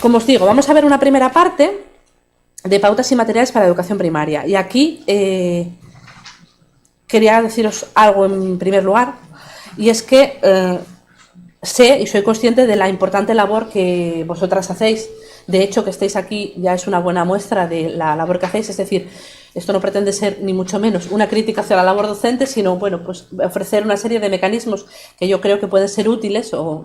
Como os digo, vamos a ver una primera parte de pautas y materiales para la educación primaria. Y aquí quería deciros algo en primer lugar, y es que sé y soy consciente de la importante labor que vosotras hacéis. De hecho, que estéis aquí ya es una buena muestra de la labor que hacéis, es decir, esto no pretende ser ni mucho menos una crítica hacia la labor docente, sino bueno, pues ofrecer una serie de mecanismos que yo creo que pueden ser útiles o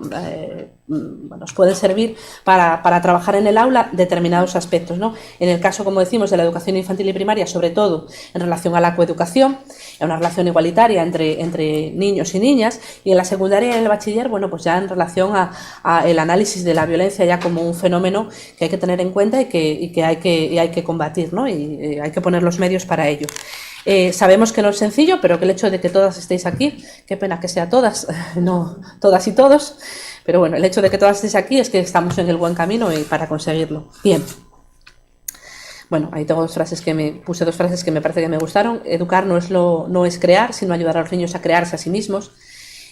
bueno, os pueden servir para trabajar en el aula determinados aspectos, ¿no? En el caso, como decimos, de la educación infantil y primaria, sobre todo en relación a la coeducación, a una relación igualitaria entre niños y niñas, y en la secundaria y en el bachiller, bueno, pues ya en relación a el análisis de la violencia ya como un fenómeno que hay que tener en cuenta y que hay que combatir, ¿no? Y hay que poner los medios para ello. Sabemos que no es sencillo, pero que el hecho de que todas estéis aquí, qué pena que sea todas, no todas y todos, pero bueno, el hecho de que todas estéis aquí es que estamos en el buen camino y para conseguirlo. Bien. Bueno, ahí tengo puse dos frases que me parece que me gustaron. Educar no es crear, sino ayudar a los niños a crearse a sí mismos.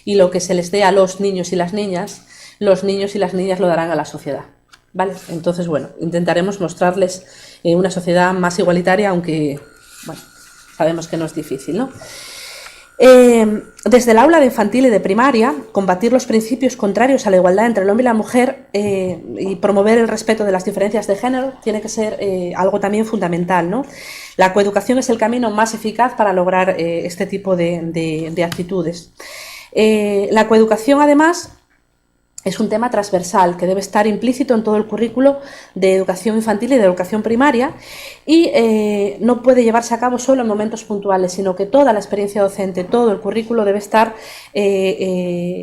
Y lo que se les dé a los niños y las niñas lo darán a la sociedad. ¿Vale? Entonces, bueno, intentaremos mostrarles una sociedad más igualitaria, aunque, bueno, sabemos que no es difícil, ¿no? Desde el aula de infantil y de primaria, combatir los principios contrarios a la igualdad entre el hombre y la mujer y promover el respeto de las diferencias de género tiene que ser algo también fundamental, ¿no? La coeducación es el camino más eficaz para lograr este tipo de actitudes. La coeducación, además, es un tema transversal que debe estar implícito en todo el currículo de educación infantil y de educación primaria y no puede llevarse a cabo solo en momentos puntuales, sino que toda la experiencia docente, todo el currículo debe estar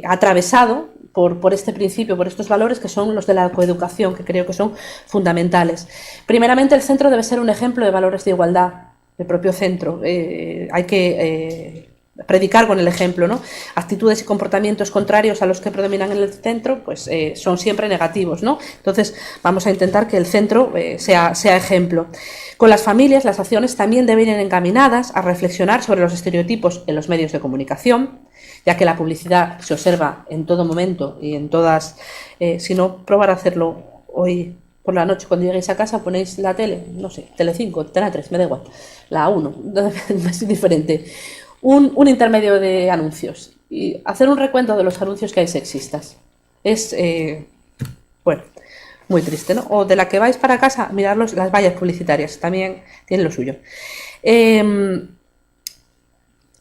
atravesado por este principio, por estos valores que son los de la coeducación, que creo que son fundamentales. Primeramente, el centro debe ser un ejemplo de valores de igualdad, el propio centro. Hay que predicar con el ejemplo, ¿no? Actitudes y comportamientos contrarios a los que predominan en el centro, pues son siempre negativos, ¿no? Entonces vamos a intentar que el centro sea ejemplo. Con las familias, las acciones también deben ir encaminadas a reflexionar sobre los estereotipos en los medios de comunicación, ya que la publicidad se observa en todo momento y en todas, si no, probar a hacerlo hoy por la noche cuando lleguéis a casa, ponéis la tele, no sé, Telecinco, Antena 3, me da igual, la 1, es diferente. Un intermedio de anuncios y hacer un recuento de los anuncios que hay sexistas. Es, bueno, muy triste, ¿no? O de la que vais para casa, mirar las vallas publicitarias, también tienen lo suyo.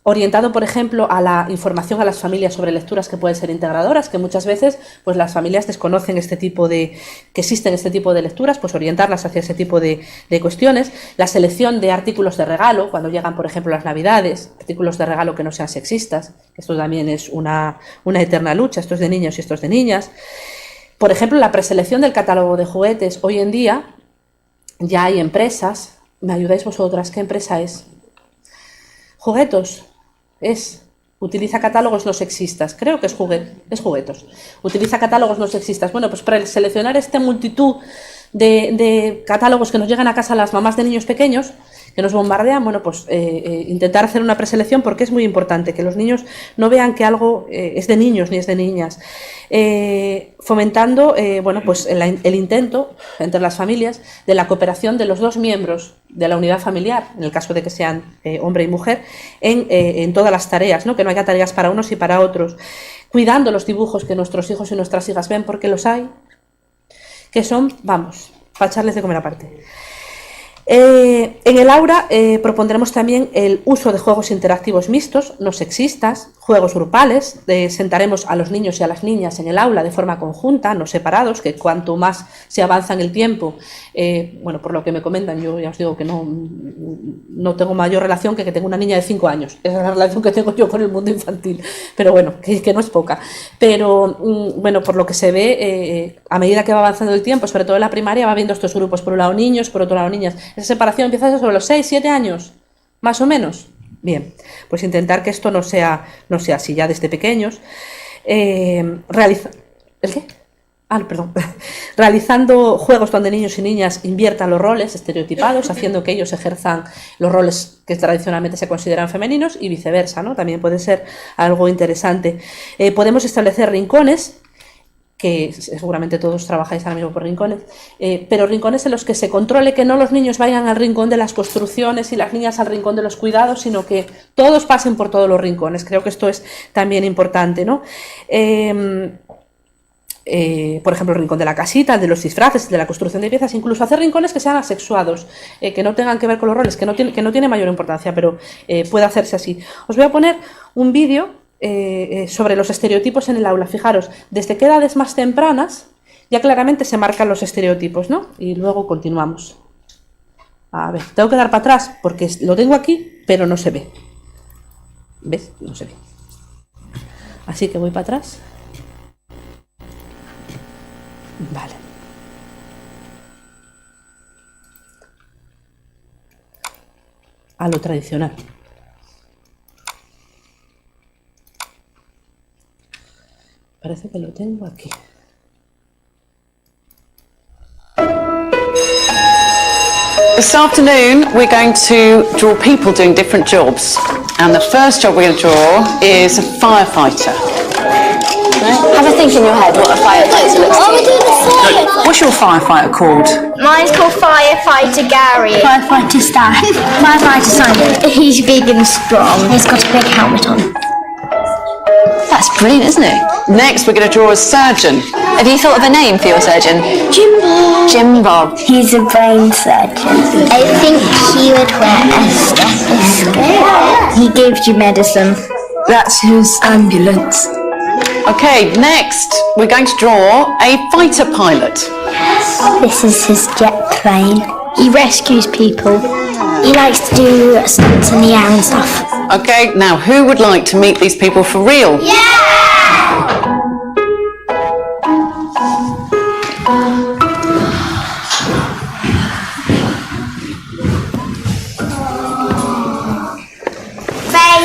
Orientado, por ejemplo, a la información a las familias sobre lecturas que pueden ser integradoras, que muchas veces pues las familias desconocen que existen este tipo de lecturas, pues orientarlas hacia ese tipo de cuestiones. La selección de artículos de regalo, cuando llegan, por ejemplo, las Navidades, artículos de regalo que no sean sexistas, esto también es una eterna lucha, esto es de niños y esto es de niñas. Por ejemplo, la preselección del catálogo de juguetes. Hoy en día ya hay empresas, ¿me ayudáis vosotras? ¿Qué empresa es? Juguetos. Utiliza catálogos no sexistas, creo que es Juguetos. Utiliza catálogos no sexistas. Bueno, pues para seleccionar esta multitud de catálogos que nos llegan a casa las mamás de niños pequeños, que nos bombardean, bueno, pues intentar hacer una preselección, porque es muy importante que los niños no vean que algo es de niños ni es de niñas. Fomentando bueno, pues el intento entre las familias de la cooperación de los dos miembros de la unidad familiar, en el caso de que sean hombre y mujer, en todas las tareas, ¿no? Que no haya tareas para unos y para otros, cuidando los dibujos que nuestros hijos y nuestras hijas ven, porque los hay, que son, vamos, para echarles de comer aparte. En el aula propondremos también el uso de juegos interactivos mixtos, no sexistas, juegos grupales. Sentaremos a los niños y a las niñas en el aula de forma conjunta, no separados, que cuanto más se avanza en el tiempo, bueno, por lo que me comentan, yo ya os digo que no tengo mayor relación que tengo una niña de 5 años. Esa es la relación que tengo yo con el mundo infantil, pero bueno, que no es poca. Pero bueno, por lo que se ve, a medida que va avanzando el tiempo, sobre todo en la primaria, va viendo estos grupos, por un lado niños, por otro lado niñas. Esa separación empieza sobre los 6, 7 años, más o menos. Bien, pues intentar que esto no sea así ya desde pequeños. ¿El qué? Perdón. Realizando juegos donde niños y niñas inviertan los roles estereotipados, haciendo que ellos ejerzan los roles que tradicionalmente se consideran femeninos y viceversa, ¿no? También puede ser algo interesante. Podemos establecer rincones que seguramente todos trabajáis ahora mismo por rincones, pero rincones en los que se controle que no los niños vayan al rincón de las construcciones y las niñas al rincón de los cuidados, sino que todos pasen por todos los rincones. Creo que esto es también importante, ¿no? Por ejemplo, el rincón de la casita, el de los disfraces, de la construcción de piezas, incluso hacer rincones que sean asexuados, que no tengan que ver con los roles, que no tiene mayor importancia, pero puede hacerse así. Os voy a poner un vídeo sobre los estereotipos en el aula. Fijaros, desde qué edades más tempranas ya claramente se marcan los estereotipos, ¿no? Y luego continuamos. A ver, tengo que dar para atrás porque lo tengo aquí, pero no se ve. ¿Ves? No se ve. Así que voy para atrás. Vale. A lo tradicional. Parece que lo tengo aquí. This afternoon we're going to draw people doing different jobs, and the first job we're going to draw is a firefighter. Have a think in your head what a firefighter looks like. What's your firefighter called? Mine's called Firefighter Gary. Firefighter Stan. Firefighter Simon. He's big and strong. He's got a big helmet on. That's brilliant, isn't it? Next, we're going to draw a surgeon. Have you thought of a name for your surgeon? Jimbo. Jimbo. He's a brain surgeon. I think he would wear a stethoscope. He gives you medicine. That's his ambulance. Okay, next, we're going to draw a fighter pilot. This is his jet plane. He rescues people. He likes to do stunts in the air and stuff. Okay, now who would like to meet these people for real?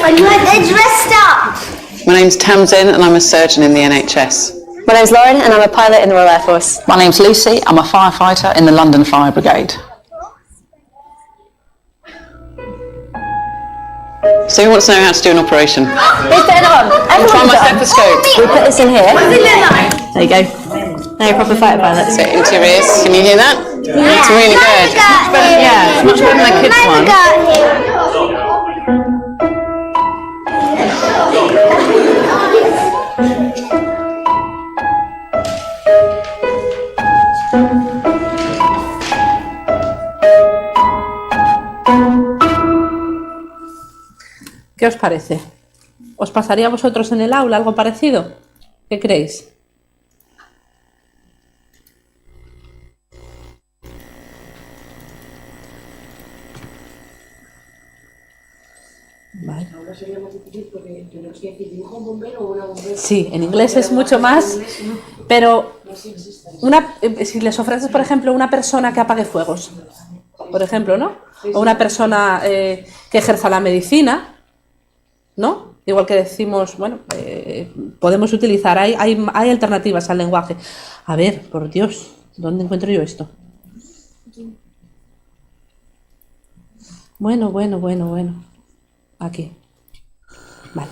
Are you they're dressed up? My name's Tamsin and I'm a surgeon in the NHS. My name's Lauren and I'm a pilot in the Royal Air Force. My name's Lucy, I'm a firefighter in the London Fire Brigade. So who wants to know how to do an operation? Let's put it on. Try Everyone my done. stethoscope. We put this in here. There you go. Now you're a proper fighter pilot. So into your ears. Can you hear that? It's really good. Yeah, it's much better than the kids one. ¿Qué os parece? ¿Os pasaría a vosotros en el aula algo parecido? ¿Qué creéis? Vale. Sí, en inglés es mucho más, pero si les ofreces, por ejemplo, una persona que apague fuegos, por ejemplo, ¿no? O una persona que ejerza la medicina, ¿no? Igual que decimos, bueno, podemos utilizar, hay alternativas al lenguaje. A ver, por Dios, ¿dónde encuentro yo esto? Bueno. Aquí. Vale.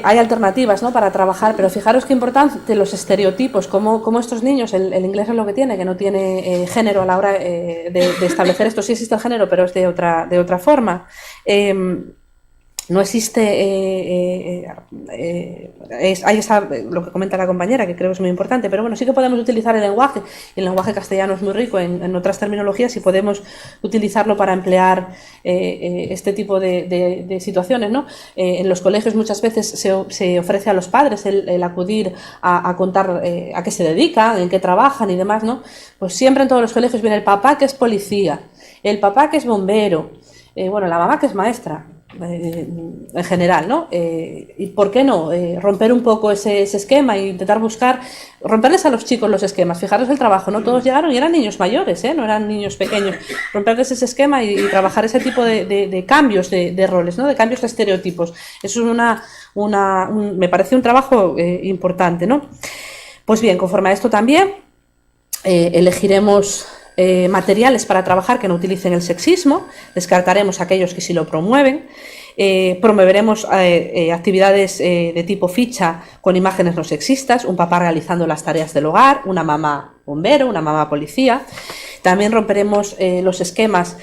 Hay alternativas, ¿no?, para trabajar, pero fijaros qué importante los estereotipos, como estos niños, el inglés es lo que tiene, que no tiene género a la hora de establecer esto. Sí existe el género, pero es de otra forma. No existe, ahí está lo que comenta la compañera, que creo que es muy importante, pero bueno, sí que podemos utilizar el lenguaje, y el lenguaje castellano es muy rico en otras terminologías, y podemos utilizarlo para emplear este tipo de situaciones, ¿no? En los colegios muchas veces se ofrece a los padres el acudir a contar a qué se dedican, en qué trabajan y demás, ¿no? Pues siempre en todos los colegios viene el papá que es policía, el papá que es bombero, bueno, la mamá que es maestra. En general, ¿no? Y por qué no romper un poco ese esquema e intentar romperles a los chicos los esquemas. Fijaros el trabajo, ¿no? Todos llegaron y eran niños mayores, no eran niños pequeños. Romperles ese esquema y trabajar ese tipo de cambios de roles, ¿no? De cambios de estereotipos. Eso es me parece un trabajo importante, ¿no? Pues bien, conforme a esto también elegiremos materiales para trabajar que no utilicen el sexismo, descartaremos aquellos que sí lo promueven. Promoveremos actividades de tipo ficha con imágenes no sexistas, un papá realizando las tareas del hogar, una mamá bombero, una mamá policía. También romperemos los esquemas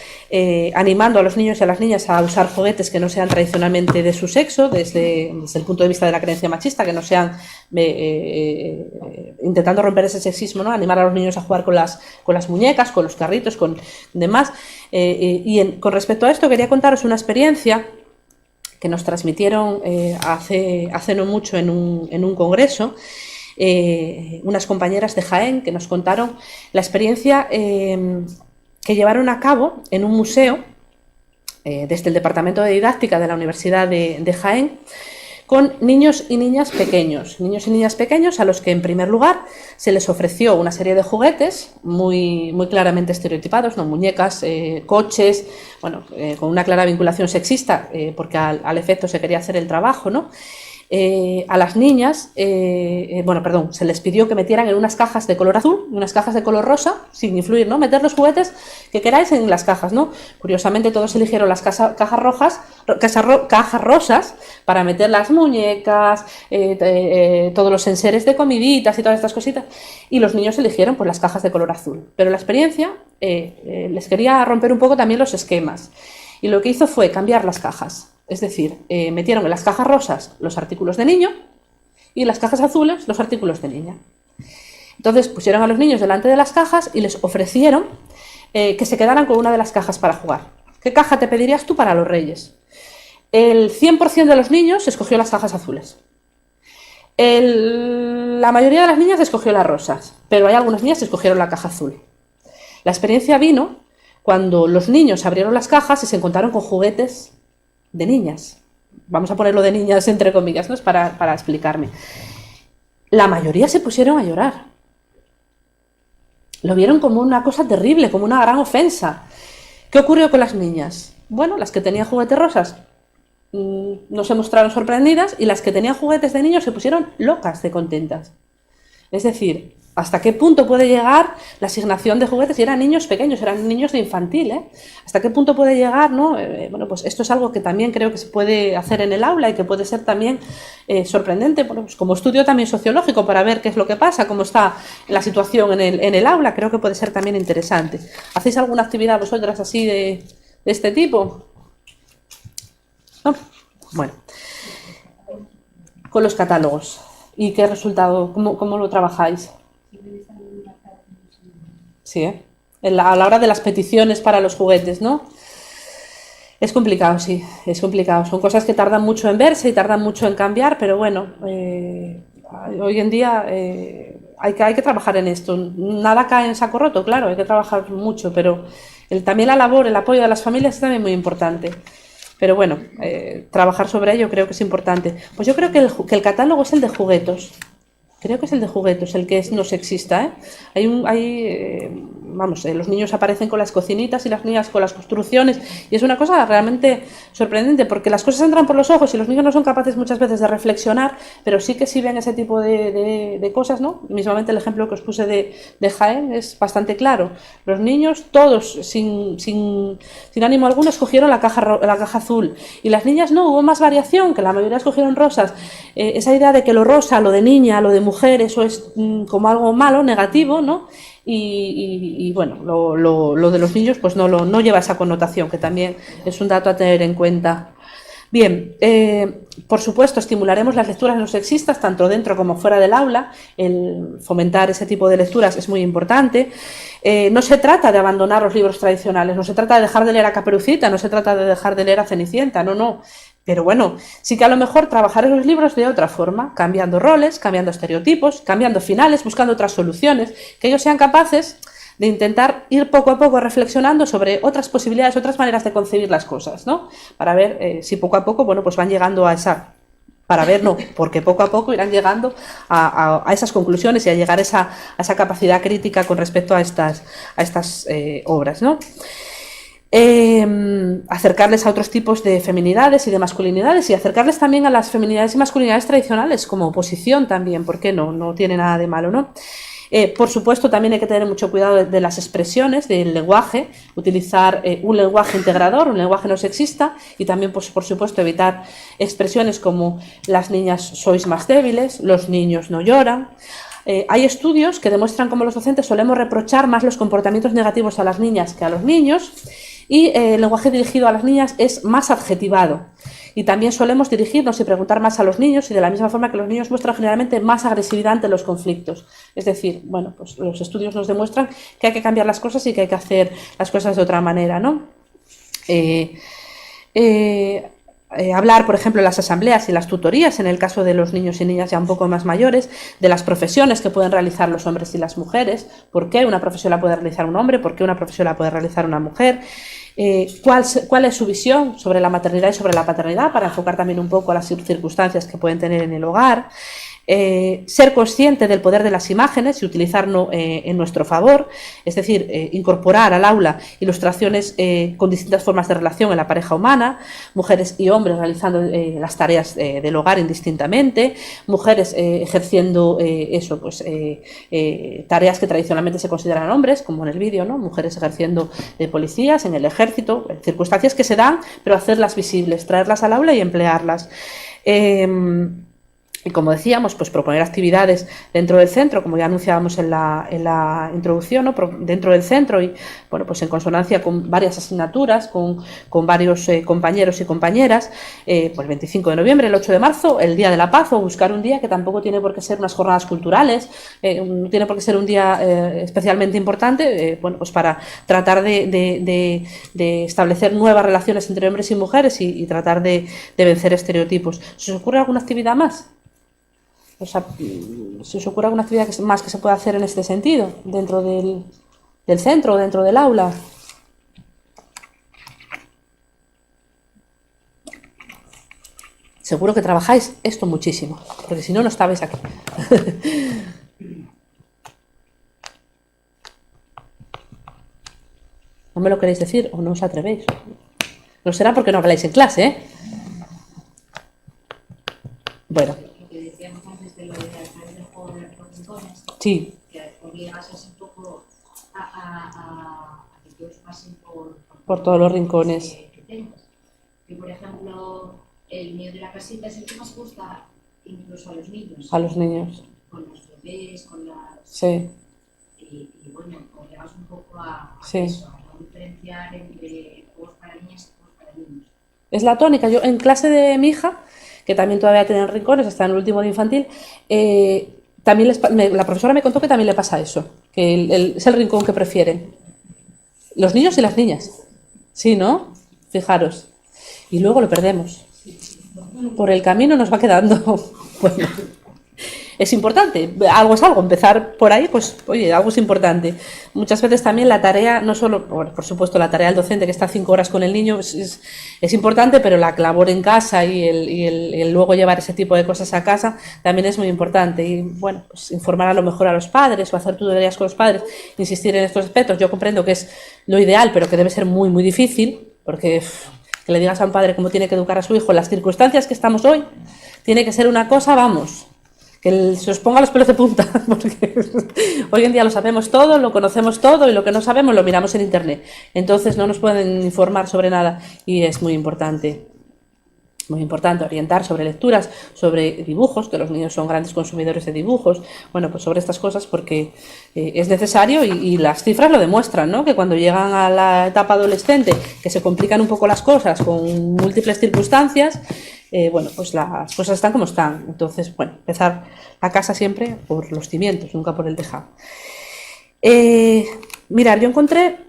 animando a los niños y a las niñas a usar juguetes que no sean tradicionalmente de su sexo, desde el punto de vista de la creencia machista, que no sean intentando romper ese sexismo, ¿no? Animar a los niños a jugar con las muñecas, con los carritos, con demás. Con respecto a esto quería contaros una experiencia que nos transmitieron hace no mucho en un congreso, unas compañeras de Jaén que nos contaron la experiencia que llevaron a cabo en un museo desde el Departamento de Didáctica de la Universidad de Jaén, con niños y niñas pequeños a los que en primer lugar se les ofreció una serie de juguetes muy claramente estereotipados, ¿no? Muñecas, coches, bueno, con una clara vinculación sexista, porque al efecto se quería hacer el trabajo, ¿no? A las niñas, se les pidió que metieran en unas cajas de color azul y unas cajas de color rosa, sin influir, ¿no? Meter los juguetes que queráis en las cajas, ¿no? Curiosamente todos eligieron las cajas rosas para meter las muñecas, todos los enseres de comiditas y todas estas cositas, y los niños eligieron pues las cajas de color azul. Pero la experiencia les quería romper un poco también los esquemas, y lo que hizo fue cambiar las cajas. Es decir, metieron en las cajas rosas los artículos de niño y en las cajas azules los artículos de niña. Entonces pusieron a los niños delante de las cajas y les ofrecieron que se quedaran con una de las cajas para jugar. ¿Qué caja te pedirías tú para los Reyes? El 100% de los niños escogió las cajas azules. La mayoría de las niñas escogió las rosas, pero hay algunas niñas que escogieron la caja azul. La experiencia vino cuando los niños abrieron las cajas y se encontraron con juguetes de niñas. Vamos a ponerlo de niñas entre comillas, ¿no? Es para explicarme. La mayoría se pusieron a llorar. Lo vieron como una cosa terrible, como una gran ofensa. ¿Qué ocurrió con las niñas? Bueno, las que tenían juguetes rosas no se mostraron sorprendidas, y las que tenían juguetes de niños se pusieron locas de contentas. Es decir, ¿hasta qué punto puede llegar la asignación de juguetes? Y eran niños pequeños, eran niños de infantil, ¿eh? ¿Hasta qué punto puede llegar, ¿no? Pues esto es algo que también creo que se puede hacer en el aula y que puede ser también sorprendente, pues como estudio también sociológico, para ver qué es lo que pasa, cómo está la situación en el aula. Creo que puede ser también interesante. ¿Hacéis alguna actividad vosotras así de este tipo? ¿No? Bueno. Con los catálogos. ¿Y qué resultado? ¿Cómo lo trabajáis? Sí, a la hora de las peticiones para los juguetes, ¿no? Es complicado, sí, es complicado. Son cosas que tardan mucho en verse y tardan mucho en cambiar, pero bueno, hoy en día hay que trabajar en esto. Nada cae en saco roto, claro, hay que trabajar mucho, pero también la labor, el apoyo de las familias es también muy importante. Pero bueno, trabajar sobre ello creo que es importante. Pues yo creo que el catálogo es el de juguetos. Creo que es el de juguetos, el que es no sexista, ¿eh? Los niños aparecen con las cocinitas y las niñas con las construcciones, y es una cosa realmente sorprendente, porque las cosas entran por los ojos y los niños no son capaces muchas veces de reflexionar, pero sí que sí ven ese tipo de cosas, ¿no? Mismamente el ejemplo que os puse de Jaén es bastante claro. Los niños, todos, sin ánimo alguno, escogieron la caja azul, y las niñas no, hubo más variación, que la mayoría escogieron rosas. Esa idea de que lo rosa, lo de niña, lo de mujer, eso es como algo malo, negativo, ¿no? Y bueno, lo de los niños pues no lleva esa connotación, que también es un dato a tener en cuenta. Bien, por supuesto estimularemos las lecturas no sexistas tanto dentro como fuera del aula. El fomentar ese tipo de lecturas es muy importante. No se trata de abandonar los libros tradicionales, no se trata de dejar de leer a Caperucita, no se trata de dejar de leer a Cenicienta, no. Pero bueno, sí que a lo mejor trabajar esos libros de otra forma, cambiando roles, cambiando estereotipos, cambiando finales, buscando otras soluciones, que ellos sean capaces de intentar ir poco a poco reflexionando sobre otras posibilidades, otras maneras de concebir las cosas, ¿no? Para ver si poco a poco, pues van llegando a esa... porque poco a poco irán llegando a esas conclusiones y a llegar a esa capacidad crítica con respecto a estas obras, ¿no? Acercarles a otros tipos de feminidades y de masculinidades, y acercarles también a las feminidades y masculinidades tradicionales como oposición también, ¿por qué no? No tiene nada de malo, ¿no? Por supuesto, también hay que tener mucho cuidado de las expresiones, del lenguaje, utilizar un lenguaje integrador, un lenguaje no sexista, y también, pues, por supuesto, evitar expresiones como las niñas sois más débiles, los niños no lloran. Hay estudios que demuestran cómo los docentes solemos reprochar más los comportamientos negativos a las niñas que a los niños, y el lenguaje dirigido a las niñas es más adjetivado. Y también solemos dirigirnos y preguntar más a los niños, y de la misma forma que los niños muestran generalmente más agresividad ante los conflictos. Es decir, bueno, pues los estudios nos demuestran que hay que cambiar las cosas y que hay que hacer las cosas de otra manera, ¿no? Hablar, por ejemplo, en las asambleas y las tutorías, en el caso de los niños y niñas ya un poco más mayores, de las profesiones que pueden realizar los hombres y las mujeres, por qué una profesión la puede realizar un hombre, por qué una profesión la puede realizar una mujer, cuál es su visión sobre la maternidad y sobre la paternidad, para enfocar también un poco a las circunstancias que pueden tener en el hogar. Ser consciente del poder de las imágenes y utilizarlo en nuestro favor, es decir, incorporar al aula ilustraciones con distintas formas de relación en la pareja humana, mujeres y hombres realizando las tareas del hogar indistintamente, mujeres ejerciendo tareas que tradicionalmente se consideran hombres, como en el vídeo, ¿no? Mujeres ejerciendo de policías, en el ejército, circunstancias que se dan, pero hacerlas visibles, traerlas al aula y emplearlas. Y como decíamos, pues proponer actividades dentro del centro, como ya anunciábamos en la introducción, ¿no? Dentro del centro y, bueno, pues en consonancia con varias asignaturas, con varios compañeros y compañeras, pues el 25 de noviembre, el 8 de marzo, el Día de la Paz, o buscar un día que tampoco tiene por qué ser unas jornadas culturales, no tiene por qué ser un día especialmente importante, bueno, pues para tratar de establecer nuevas relaciones entre hombres y mujeres y tratar de vencer estereotipos. ¿Se os ocurre alguna actividad más? O sea, ¿se os ocurre alguna actividad más que se pueda hacer en este sentido, dentro del centro o dentro del aula? Seguro que trabajáis esto muchísimo, porque si no, no estabais aquí. ¿No me lo queréis decir o no os atrevéis? No será porque no habláis en clase, ¿eh? Bueno. Sí. Que obligas un poco a que todos pasen por todos los rincones. Que tengas. Que, por ejemplo, el niño de la casita es el que más gusta incluso a los niños. A los niños. Con los bebés, con las... Sí. Y bueno, obligas un poco a sí. Eso, a no diferenciar entre juegos para niñas y juegos para niños. Es la tónica. Yo en clase de mi hija, que también todavía tienen rincones, está en el último de infantil, también la profesora me contó que también le pasa eso, que es el rincón que prefieren los niños y las niñas. Sí, ¿no? Fijaros. Y luego lo perdemos. Por el camino nos va quedando. Bueno, es importante, algo es algo, empezar por ahí, pues oye, algo es importante. Muchas veces también la tarea, no solo, bueno, por supuesto la tarea del docente que está 5 horas con el niño es importante, pero la labor en casa y el luego llevar ese tipo de cosas a casa también es muy importante. Y bueno, pues informar a lo mejor a los padres o hacer tutorías con los padres, insistir en estos aspectos. Yo comprendo que es lo ideal, pero que debe ser muy, muy difícil, porque que le digas a un padre cómo tiene que educar a su hijo en las circunstancias que estamos hoy, tiene que ser una cosa, vamos, que se os ponga los pelos de punta, porque hoy en día lo sabemos todo, lo conocemos todo, y lo que no sabemos lo miramos en internet. Entonces no nos pueden informar sobre nada, y es muy importante orientar sobre lecturas, sobre dibujos, que los niños son grandes consumidores de dibujos, bueno, pues sobre estas cosas, porque es necesario, y las cifras lo demuestran, ¿no? Que cuando llegan a la etapa adolescente, que se complican un poco las cosas con múltiples circunstancias, bueno, pues las cosas están como están. Entonces, bueno, empezar la casa siempre por los cimientos, nunca por el tejado. Mirad, yo encontré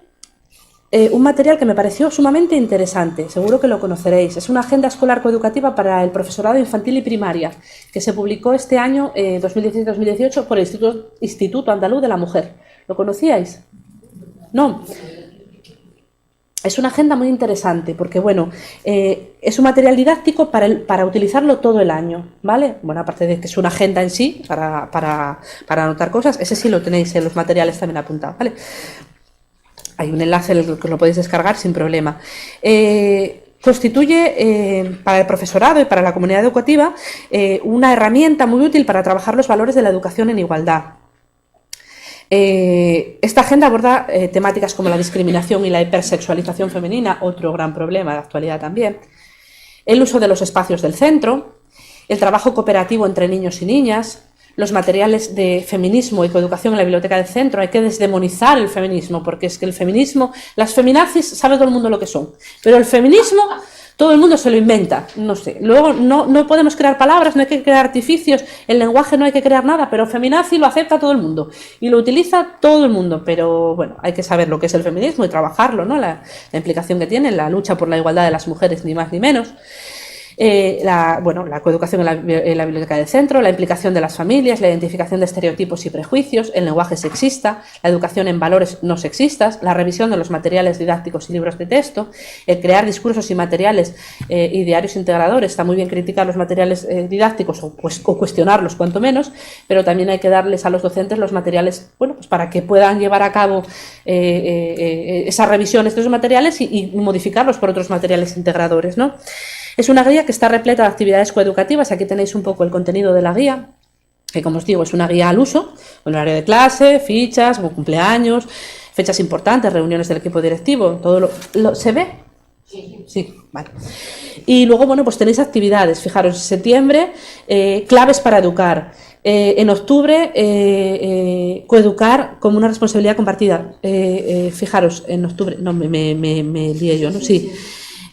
un material que me pareció sumamente interesante, seguro que lo conoceréis. Es una agenda escolar coeducativa para el profesorado infantil y primaria, que se publicó este año, 2017-2018, por el Instituto Andaluz de la Mujer. ¿Lo conocíais? No. Es una agenda muy interesante porque, bueno, es un material didáctico para utilizarlo todo el año, ¿vale? Bueno, aparte de que es una agenda en sí, para anotar cosas, ese sí lo tenéis en los materiales también apuntados, ¿vale? Hay un enlace en el que lo podéis descargar sin problema. Constituye para el profesorado y para la comunidad educativa una herramienta muy útil para trabajar los valores de la educación en igualdad. Esta agenda aborda temáticas como la discriminación y la hipersexualización femenina, otro gran problema de actualidad también, el uso de los espacios del centro, el trabajo cooperativo entre niños y niñas, los materiales de feminismo y coeducación en la biblioteca del centro. Hay que desdemonizar el feminismo, porque es que el feminismo, las feminazis sabe todo el mundo lo que son, pero el feminismo todo el mundo se lo inventa, no sé. Luego no podemos crear palabras, no hay que crear artificios, el lenguaje no hay que crear nada, pero feminazi lo acepta todo el mundo y lo utiliza todo el mundo, pero bueno, hay que saber lo que es el feminismo y trabajarlo, ¿no? La implicación que tiene en la lucha por la igualdad de las mujeres, ni más ni menos. La coeducación en la biblioteca del centro, la implicación de las familias, la identificación de estereotipos y prejuicios, el lenguaje sexista, la educación en valores no sexistas, la revisión de los materiales didácticos y libros de texto, el crear discursos y materiales y diarios integradores. Está muy bien criticar los materiales didácticos o cuestionarlos cuanto menos, pero también hay que darles a los docentes los materiales, bueno, pues para que puedan llevar a cabo esas revisiones de esos materiales y modificarlos por otros materiales integradores, ¿no? Es una guía que está repleta de actividades coeducativas. Aquí tenéis un poco el contenido de la guía, que como os digo es una guía al uso, con horario de clase, fichas, cumpleaños, fechas importantes, reuniones del equipo directivo, todo ¿se ve? Sí, vale. Y luego, bueno, pues tenéis actividades, fijaros, en septiembre, claves para educar. En octubre, coeducar como una responsabilidad compartida. Fijaros, en octubre, no, me lié yo, ¿no? Sí.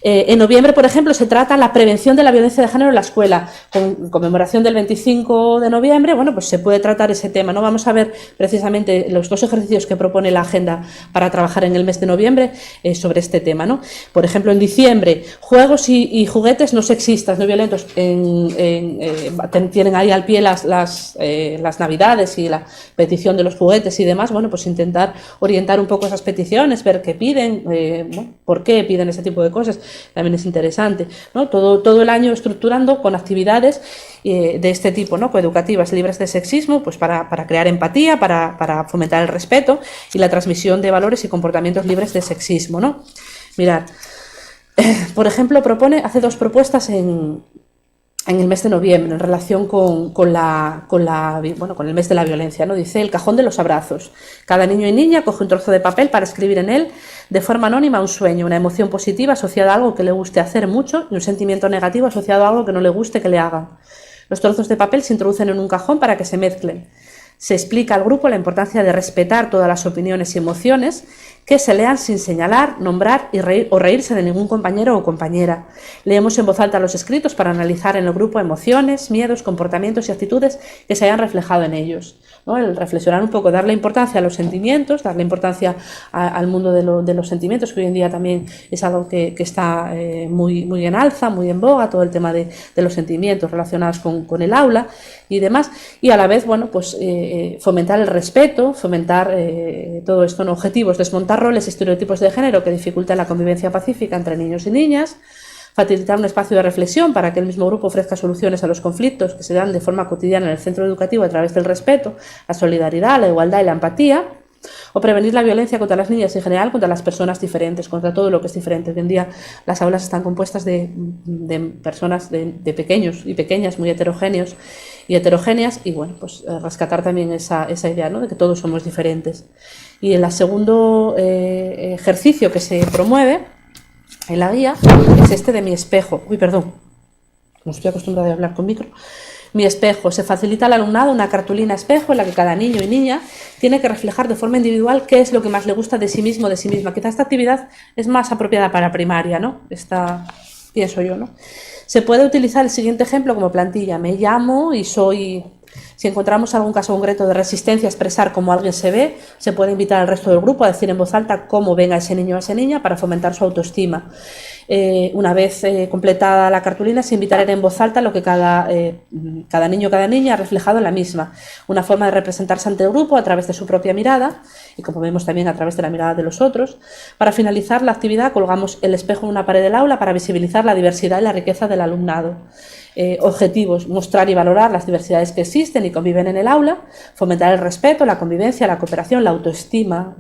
En noviembre, por ejemplo, se trata la prevención de la violencia de género en la escuela. Con conmemoración del 25 de noviembre, bueno, pues se puede tratar ese tema, ¿no? Vamos a ver precisamente los dos ejercicios que propone la agenda para trabajar en el mes de noviembre sobre este tema, ¿no? Por ejemplo, en diciembre, juegos y juguetes no sexistas, no violentos. Tienen ahí al pie las navidades y la petición de los juguetes y demás. Bueno, pues intentar orientar un poco esas peticiones, ver qué piden, por qué piden ese tipo de cosas. También es interesante, ¿no? Todo el año estructurando con actividades de este tipo, ¿no? Coeducativas, libres de sexismo, pues para crear empatía, para fomentar el respeto y la transmisión de valores y comportamientos libres de sexismo, ¿no? Mirad, por ejemplo, hace dos propuestas en el mes de noviembre, en relación con el mes de la violencia, ¿no? Dice: el cajón de los abrazos. Cada niño y niña coge un trozo de papel para escribir en él de forma anónima un sueño, una emoción positiva asociada a algo que le guste hacer mucho y un sentimiento negativo asociado a algo que no le guste que le hagan. Los trozos de papel se introducen en un cajón para que se mezclen. Se explica al grupo la importancia de respetar todas las opiniones y emociones, que se lean sin señalar, nombrar y reírse de ningún compañero o compañera. Leemos en voz alta los escritos para analizar en el grupo emociones, miedos, comportamientos y actitudes que se hayan reflejado en ellos, ¿no? El reflexionar un poco, darle importancia a los sentimientos, darle importancia al mundo de los sentimientos, que hoy en día también es algo que está muy en alza, muy en boga, todo el tema de los sentimientos relacionados con el aula y demás, y a la vez, bueno, pues fomentar el respeto, fomentar todo esto, ¿no? Objetivos: desmontar roles y estereotipos de género que dificultan la convivencia pacífica entre niños y niñas, facilitar un espacio de reflexión para que el mismo grupo ofrezca soluciones a los conflictos que se dan de forma cotidiana en el centro educativo a través del respeto, la solidaridad, la igualdad y la empatía, o prevenir la violencia contra las niñas y en general contra las personas diferentes, contra todo lo que es diferente. Hoy en día las aulas están compuestas de personas, de pequeños y pequeñas muy heterogéneos y heterogéneas, y bueno, pues rescatar también esa idea, ¿no? De que todos somos diferentes. Y el segundo ejercicio que se promueve en la guía es este de mi espejo. Uy, perdón, no estoy acostumbrada a hablar con micro. Mi espejo. Se facilita al alumnado una cartulina espejo en la que cada niño y niña tiene que reflejar de forma individual qué es lo que más le gusta de sí mismo, de sí misma. Quizá esta actividad es más apropiada para primaria, ¿no? Pienso yo, ¿no? Se puede utilizar el siguiente ejemplo como plantilla: me llamo y soy. Si encontramos algún caso concreto de resistencia a expresar cómo alguien se ve, se puede invitar al resto del grupo a decir en voz alta cómo ven a ese niño o a esa niña para fomentar su autoestima. Una vez completada la cartulina, se invitará en voz alta lo que cada niño o cada niña ha reflejado en la misma. Una forma de representarse ante el grupo a través de su propia mirada y, como vemos, también a través de la mirada de los otros. Para finalizar la actividad, colgamos el espejo en una pared del aula para visibilizar la diversidad y la riqueza del alumnado. Objetivos: mostrar y valorar las diversidades que existen y conviven en el aula, fomentar el respeto, la convivencia, la cooperación, la autoestima,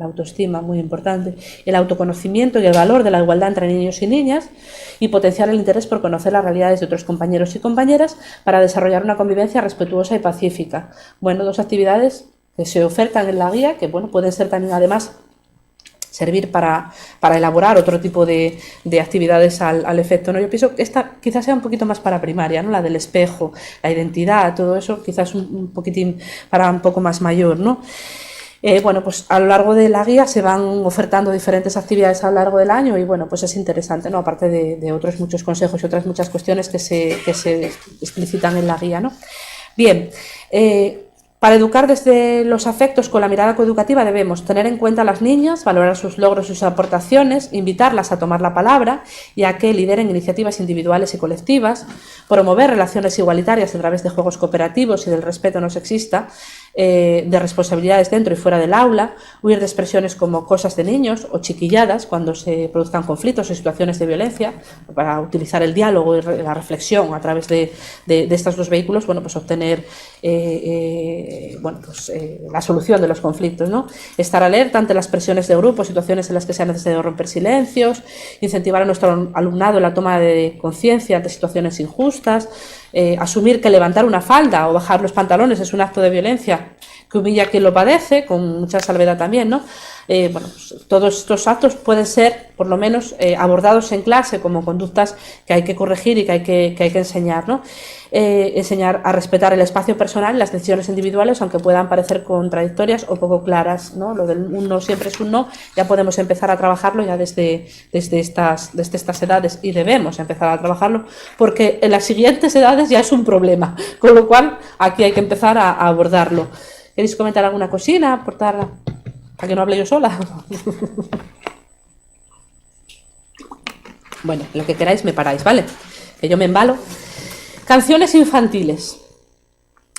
muy importante, el autoconocimiento y el valor de la igualdad entre niños y niñas, y potenciar el interés por conocer las realidades de otros compañeros y compañeras para desarrollar una convivencia respetuosa y pacífica. Bueno, dos actividades que se ofertan en la guía, que bueno, pueden ser también además servir para elaborar otro tipo de actividades al efecto, ¿no? Yo pienso que esta quizás sea un poquito más para primaria, ¿no? La del espejo, la identidad, todo eso, quizás un poquitín para un poco más mayor, ¿no? Bueno, pues a lo largo de la guía se van ofertando diferentes actividades a lo largo del año y bueno, pues es interesante, ¿no? Aparte de otros muchos consejos y otras muchas cuestiones que se explicitan en la guía, ¿no? Bien, para educar desde los afectos con la mirada coeducativa debemos tener en cuenta a las niñas, valorar sus logros y sus aportaciones, invitarlas a tomar la palabra y a que lideren iniciativas individuales y colectivas, promover relaciones igualitarias a través de juegos cooperativos y del respeto no sexista, de responsabilidades dentro y fuera del aula, huir de expresiones como cosas de niños o chiquilladas cuando se produzcan conflictos o situaciones de violencia, para utilizar el diálogo y la reflexión a través de estos dos vehículos, bueno, pues obtener la solución de los conflictos, ¿no? Estar alerta ante las presiones de grupo, situaciones en las que sea necesario romper silencios, incentivar a nuestro alumnado en la toma de conciencia ante situaciones injustas, asumir que levantar una falda o bajar los pantalones es un acto de violencia que humilla a quien lo padece, con mucha salvedad también, ¿no? Bueno, pues todos estos actos pueden ser, por lo menos, abordados en clase como conductas que hay que corregir y que hay que enseñar, ¿no? Enseñar a respetar el espacio personal y las decisiones individuales, aunque puedan parecer contradictorias o poco claras, ¿no? Lo del un no siempre es un no, ya podemos empezar a trabajarlo ya desde estas edades y debemos empezar a trabajarlo porque en las siguientes edades ya es un problema, con lo cual aquí hay que empezar a abordarlo. ¿Queréis comentar alguna cosina? Aportar para que no hable yo sola. Bueno, lo que queráis me paráis, ¿vale? Que yo me embalo. Canciones infantiles.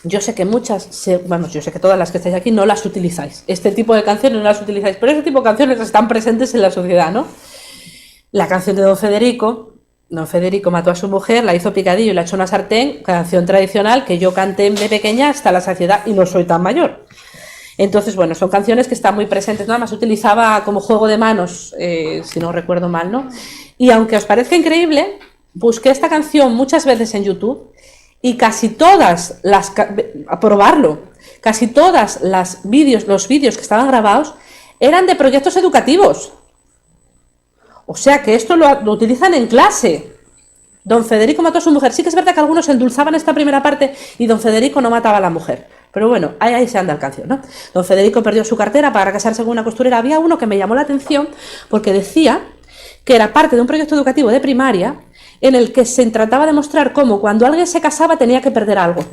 Yo sé que yo sé que todas las que estáis aquí no las utilizáis. Este tipo de canciones no las utilizáis, pero ese tipo de canciones están presentes en la sociedad, ¿no? La canción de Don Federico. Don Federico mató a su mujer, la hizo picadillo y la echó a una sartén, canción tradicional que yo canté de pequeña hasta la saciedad y no soy tan mayor. Entonces, bueno, son canciones que están muy presentes, nada más utilizaba como juego de manos, si no recuerdo mal, ¿no? Y aunque os parezca increíble, busqué esta canción muchas veces en YouTube y casi todas los vídeos que estaban grabados eran de proyectos educativos. O sea que esto lo utilizan en clase. Don Federico mató a su mujer. Sí que es verdad que algunos endulzaban esta primera parte y Don Federico no mataba a la mujer. Pero bueno, ahí se anda el canción, ¿no? Don Federico perdió su cartera para casarse con una costurera. Había uno que me llamó la atención porque decía que era parte de un proyecto educativo de primaria en el que se trataba de mostrar cómo cuando alguien se casaba tenía que perder algo.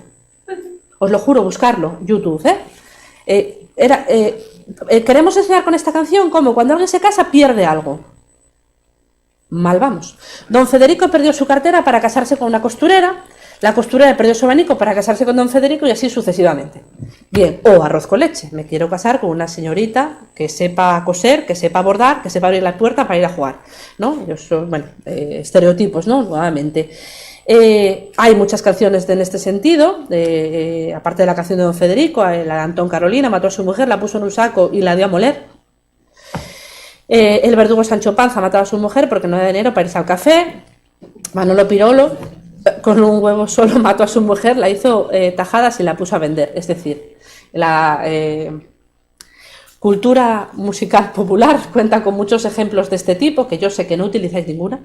Os lo juro, buscarlo, YouTube, queremos enseñar con esta canción cómo cuando alguien se casa pierde algo. Mal vamos. Don Federico perdió su cartera para casarse con una costurera, la costurera perdió su abanico para casarse con Don Federico y así sucesivamente. Bien, o arroz con leche. Me quiero casar con una señorita que sepa coser, que sepa bordar, que sepa abrir la puerta para ir a jugar, ¿no? Estereotipos, ¿no? Nuevamente. Hay muchas canciones en este sentido, aparte de la canción de Don Federico, la de Antón Carolina, mató a su mujer, la puso en un saco y la dio a moler. El verdugo Sancho Panza mataba a su mujer porque no había dinero para irse al café. Manolo Pirolo, con un huevo solo, mató a su mujer, la hizo tajadas y la puso a vender. Es decir, la cultura musical popular cuenta con muchos ejemplos de este tipo, que yo sé que no utilizáis ninguna,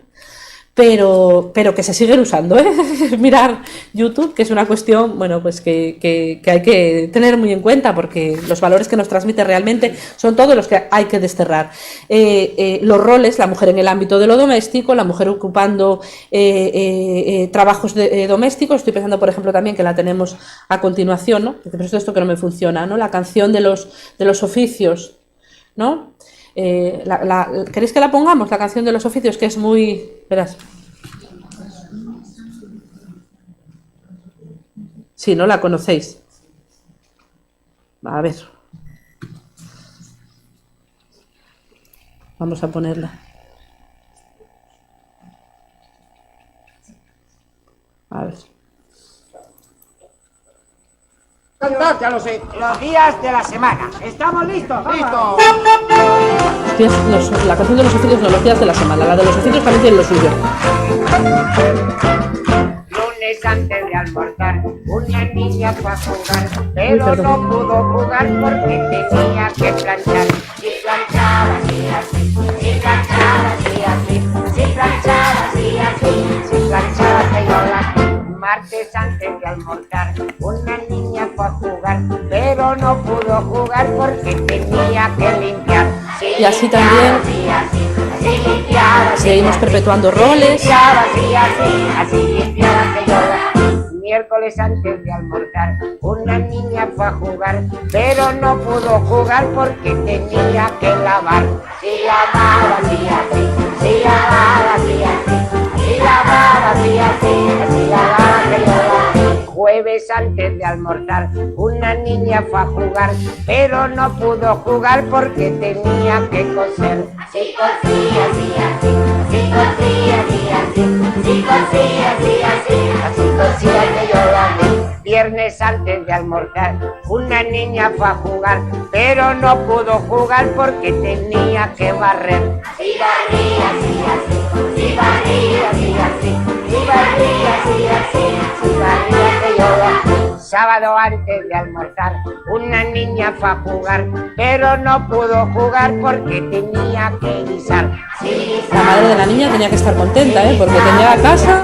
pero que se siguen usando, ¿eh? Mirar YouTube, que es una cuestión, bueno, pues que hay que tener muy en cuenta, porque los valores que nos transmite realmente son todos los que hay que desterrar. Los roles, la mujer en el ámbito de lo doméstico, la mujer ocupando trabajos domésticos. Estoy pensando, por ejemplo, también que la tenemos a continuación, ¿no? Pero esto que no me funciona, ¿no? La canción de los oficios, ¿no? ¿Queréis que la pongamos? La canción de los oficios, que es muy... Verás. Sí, no la conocéis. A ver. Vamos a ponerla. A ver. Ya lo sé. Los días de la semana. ¿Estamos listos? ¡Listos! La canción de los oficios no, los días de la semana. La de los oficios también tiene lo suyo. Lunes, Viernes antes de almorzar, una niña fue a jugar, pero no pudo jugar porque tenía que planchar. Si planchaba así, así, si planchaba así, así, si planchaba así, así, si planchaba peyola. Martes antes de almorzar, una niña fue a jugar, pero no pudo jugar porque tenía que limpiar. Y así también seguimos perpetuando roles. Así limpiaba peyola. Miércoles antes de almorzar, una niña fue a jugar, pero no pudo jugar porque tenía que lavar. Si lavaba así, así, si lavaba así, así, si lavaba así, así lavaba peyola. Jueves antes de almorzar, una niña fue a jugar, pero no pudo jugar porque tenía que coser. Si cosía así, así, si cosía así, así, si cosía así, así cosía peyola. Viernes antes de almorzar, una niña fue a jugar, pero no pudo jugar porque tenía que barrer. Si barría así, así, si barría así, así, si barría así, así, si barría peyola. Sábado antes de almorzar, una niña fue a jugar, pero no pudo jugar porque tenía que guisar. La madre de la niña tenía que estar contenta, porque tenía la casa.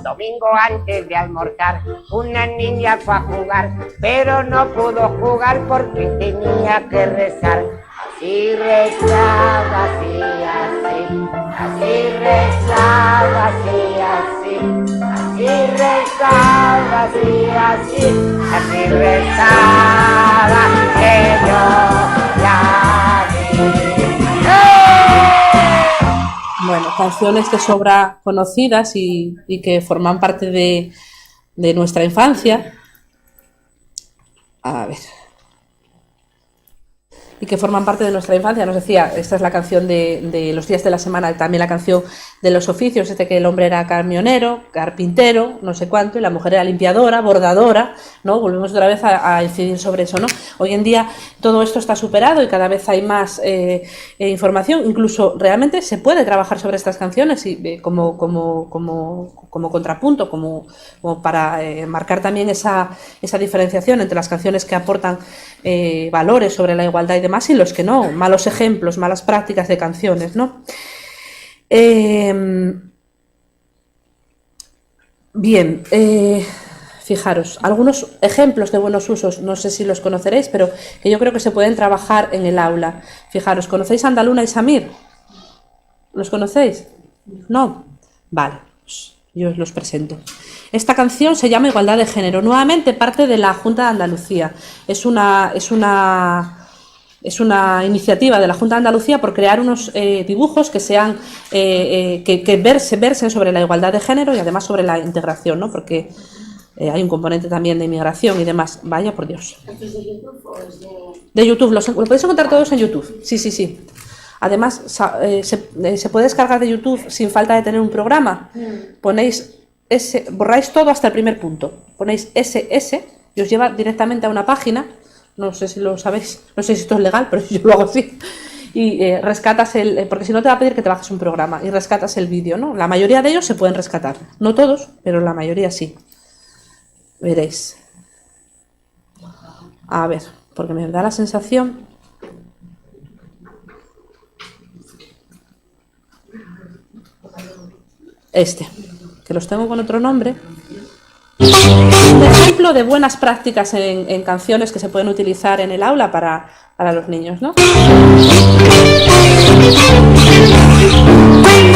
Domingo antes de almorzar, una niña fue a jugar, pero no pudo jugar porque tenía que rezar. Así rezaba, así, así, así rezaba, así, así, así rezaba, así, así, así rezaba, que yo la vi. Bueno, canciones de sobra conocidas y que forman parte de nuestra infancia. A ver. Y que forman parte de nuestra infancia. Nos decía, esta es la canción de los días de la semana, también la canción de los oficios, que el hombre era camionero, carpintero, no sé cuánto, y la mujer era limpiadora, bordadora, ¿no? Volvemos otra vez a incidir sobre eso, ¿no? Hoy en día todo esto está superado y cada vez hay más información, incluso realmente se puede trabajar sobre estas canciones y, como contrapunto, como para marcar también esa diferenciación entre las canciones que aportan valores sobre la igualdad y demás y los que no, malos ejemplos, malas prácticas de canciones, ¿no? Bien, fijaros, algunos ejemplos de buenos usos, no sé si los conoceréis, pero que yo creo que se pueden trabajar en el aula. Fijaros, ¿conocéis Andaluna y Samir? ¿Los conocéis? ¿No? Vale, pues yo os los presento. Esta canción se llama Igualdad de Género, nuevamente parte de la Junta de Andalucía. Es una iniciativa de la Junta de Andalucía por crear unos dibujos que sean se versen sobre la igualdad de género y además sobre la integración, ¿no? Porque hay un componente también de inmigración y demás. Vaya por Dios. ¿Esto es de YouTube o es de YouTube? Lo podéis encontrar todos en YouTube. Sí. Además, se puede descargar de YouTube sin falta de tener un programa. Ponéis borráis todo hasta el primer punto. Ponéis SS y os lleva directamente a una página. No sé si lo sabéis, no sé si esto es legal, pero yo lo hago así. Y rescatas porque si no te va a pedir que te bajes un programa y rescatas el vídeo, ¿no? La mayoría de ellos se pueden rescatar. No todos, pero la mayoría sí. Veréis. A ver, porque me da la sensación. Que los tengo con otro nombre. Un ejemplo de buenas prácticas en canciones que se pueden utilizar en el aula para los niños, ¿no? Cuando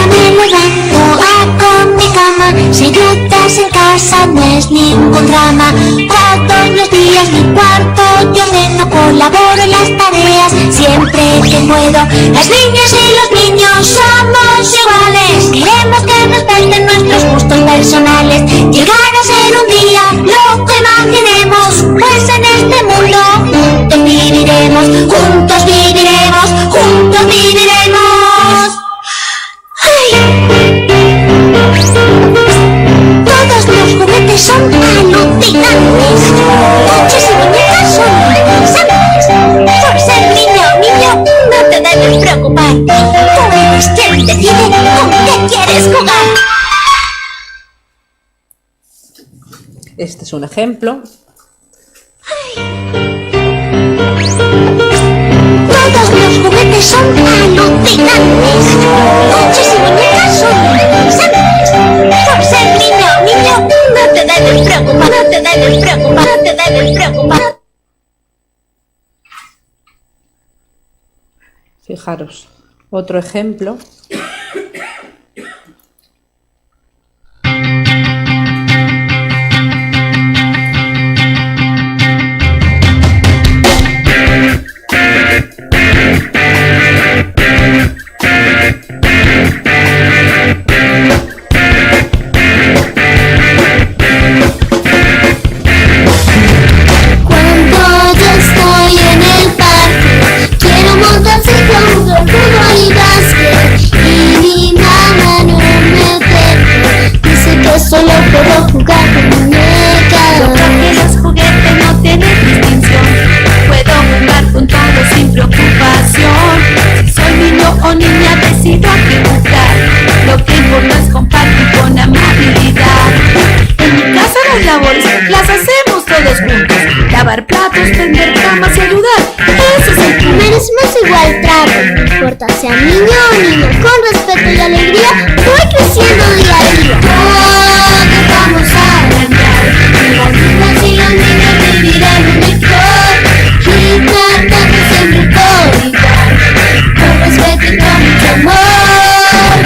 me levanto hago mi cama, si ayudas en casa no es ningún drama. Todos los días mi cuarto yo ordeno, colaboro en las tareas siempre que puedo. Las niñas y los niños somos iguales, queremos que respeten nuestros gustos personales. Llegar a ser un día lo que imaginemos, pues en este mundo juntos viviremos, juntos viviremos, juntos viviremos. ¡Ay! Todos los juguetes son alucinantes. Coches y muñecas son interesantes. Por ser niño o niño no te debes preocupar. Tú eres quien decide con qué quieres Este es un ejemplo. Todos los juguetes son alucinantes. Coches y muñecas son interesantes. Por ser niño, no te debes preocupar, no te debes preocupar, no te debes preocupar. Fijaros, otro ejemplo. Cuando yo estoy en el parque, quiero montar ciclo, fútbol y básquet. Y mi mamá no me deja, dice que solo puedo jugar con muñecas. Yo creo que los juguetes no tienen distinción. Puedo jugar con todo sin preocupación. Si soy niño o niña decido a qué jugar. Lo que importa es compartir con amabilidad. En mi casa las labores las hacemos todos juntos. Lavar platos, tender camas y ayudar. Ese es el primer. Merecemos igual trato, no importa sea niño o niña. Con respeto y alegría voy creciendo día a día. Todos vamos a ganar, y las niñas y los niños viviremos mejor. Y tratamos siempre por igual, con respeto y con mucho amor.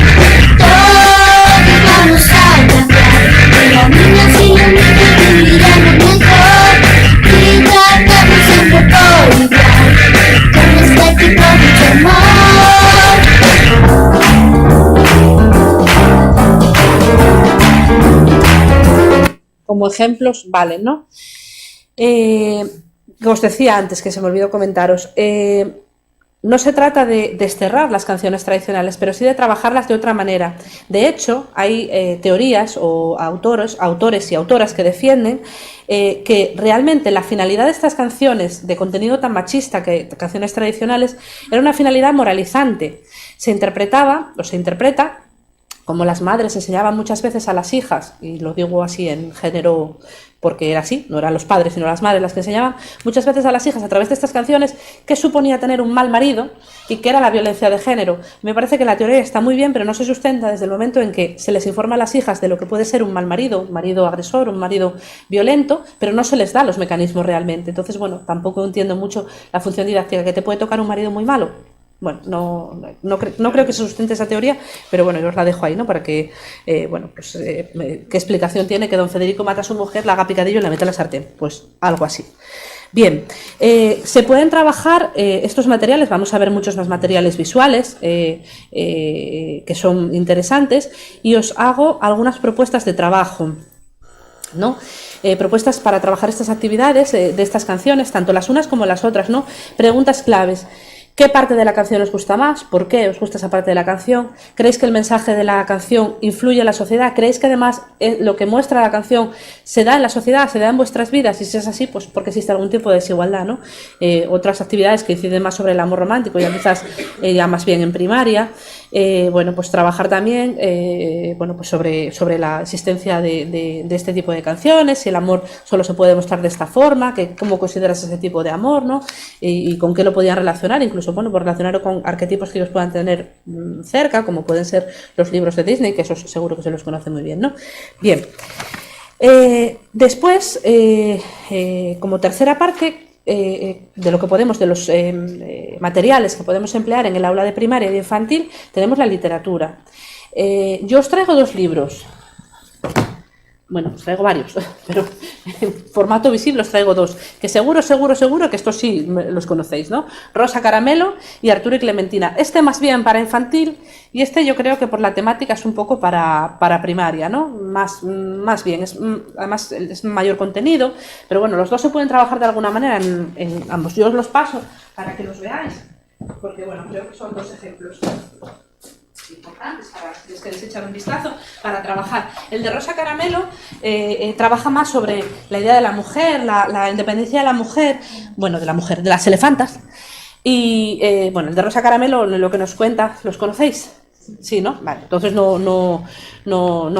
Todos vamos a ganar, y las niñas y los niños viviremos mejor. Y tratamos siempre por igual, con respeto y con mucho amor. Como ejemplos valen, ¿no? Que os decía antes, que se me olvidó comentaros, no se trata de desterrar las canciones tradicionales, pero sí de trabajarlas de otra manera. De hecho, hay teorías o autores y autoras que defienden que realmente la finalidad de estas canciones de contenido tan machista que canciones tradicionales era una finalidad moralizante. Se interpretaba o se interpreta como las madres enseñaban muchas veces a las hijas, y lo digo así en género porque era así, no eran los padres sino las madres las que enseñaban muchas veces a las hijas a través de estas canciones qué suponía tener un mal marido y qué era la violencia de género. Me parece que la teoría está muy bien, pero no se sustenta desde el momento en que se les informa a las hijas de lo que puede ser un mal marido, un marido agresor, un marido violento, pero no se les da los mecanismos realmente. Entonces, bueno, tampoco entiendo mucho la función didáctica, que te puede tocar un marido muy malo. Bueno, no creo que se sustente esa teoría, pero bueno, yo os la dejo ahí, ¿no? Para que, qué explicación tiene que don Federico mata a su mujer, la haga picadillo y la mete a la sartén. Pues algo así. Bien, se pueden trabajar estos materiales, vamos a ver muchos más materiales visuales que son interesantes, y os hago algunas propuestas de trabajo, ¿no? Propuestas para trabajar estas actividades de estas canciones, tanto las unas como las otras, ¿no? Preguntas claves. ¿Qué parte de la canción os gusta más? ¿Por qué os gusta esa parte de la canción? ¿Creéis que el mensaje de la canción influye en la sociedad? ¿Creéis que además lo que muestra la canción se da en la sociedad, se da en vuestras vidas? Y si es así, pues porque existe algún tipo de desigualdad, ¿no? Otras actividades que inciden más sobre el amor romántico, ya quizás ya más bien en primaria. Bueno, pues trabajar también pues sobre la existencia de este tipo de canciones, si el amor solo se puede mostrar de esta forma, cómo consideras ese tipo de amor, ¿no? Y con qué lo podían relacionar, incluso por relacionarlo con arquetipos que ellos puedan tener cerca, como pueden ser los libros de Disney, que esos seguro que se los conoce muy bien, ¿no? Bien. Después, como tercera parte, de lo que podemos, de los materiales que podemos emplear en el aula de primaria y de infantil, tenemos la literatura. Yo os traigo dos libros. Bueno, os traigo varios, pero en formato visible os traigo dos, que seguro que estos sí los conocéis, ¿no? Rosa Caramelo y Arturo y Clementina. Este más bien para infantil, y este yo creo que por la temática es un poco para primaria, ¿no? Más bien, además es mayor contenido, pero bueno, los dos se pueden trabajar de alguna manera en ambos. Yo os los paso para que los veáis, porque bueno, creo que son dos ejemplos importantes para que les queréis echar un vistazo para trabajar. El de Rosa Caramelo trabaja más sobre la idea de la mujer, la independencia de la mujer, bueno, de las elefantas. Y bueno, el de Rosa Caramelo lo que nos cuenta, ¿los conocéis? Sí, ¿no? Vale, entonces no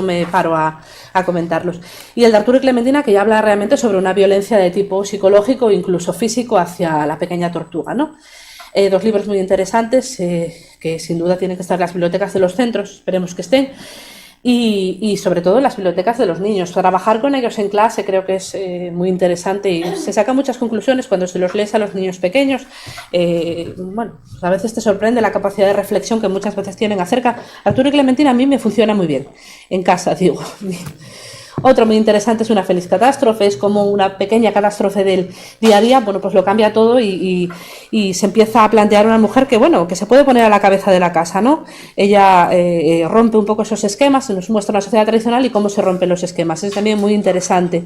me paro a comentarlos. Y el de Arturo y Clementina, que ya habla realmente sobre una violencia de tipo psicológico o incluso físico hacia la pequeña tortuga, ¿no? Dos libros muy interesantes que sin duda tienen que estar en las bibliotecas de los centros, esperemos que estén. Y sobre todo en las bibliotecas de los niños. Trabajar con ellos en clase creo que es muy interesante y se sacan muchas conclusiones cuando se los lees a los niños pequeños. Bueno, pues a veces te sorprende la capacidad de reflexión que muchas veces tienen acerca. Arturo y Clementina a mí me funciona muy bien, en casa digo. Otro muy interesante es Una feliz catástrofe, es como una pequeña catástrofe del día a día, bueno, pues lo cambia todo y se empieza a plantear una mujer que, bueno, que se puede poner a la cabeza de la casa, ¿no? Ella rompe un poco esos esquemas, se nos muestra una sociedad tradicional y cómo se rompen los esquemas, es también muy interesante.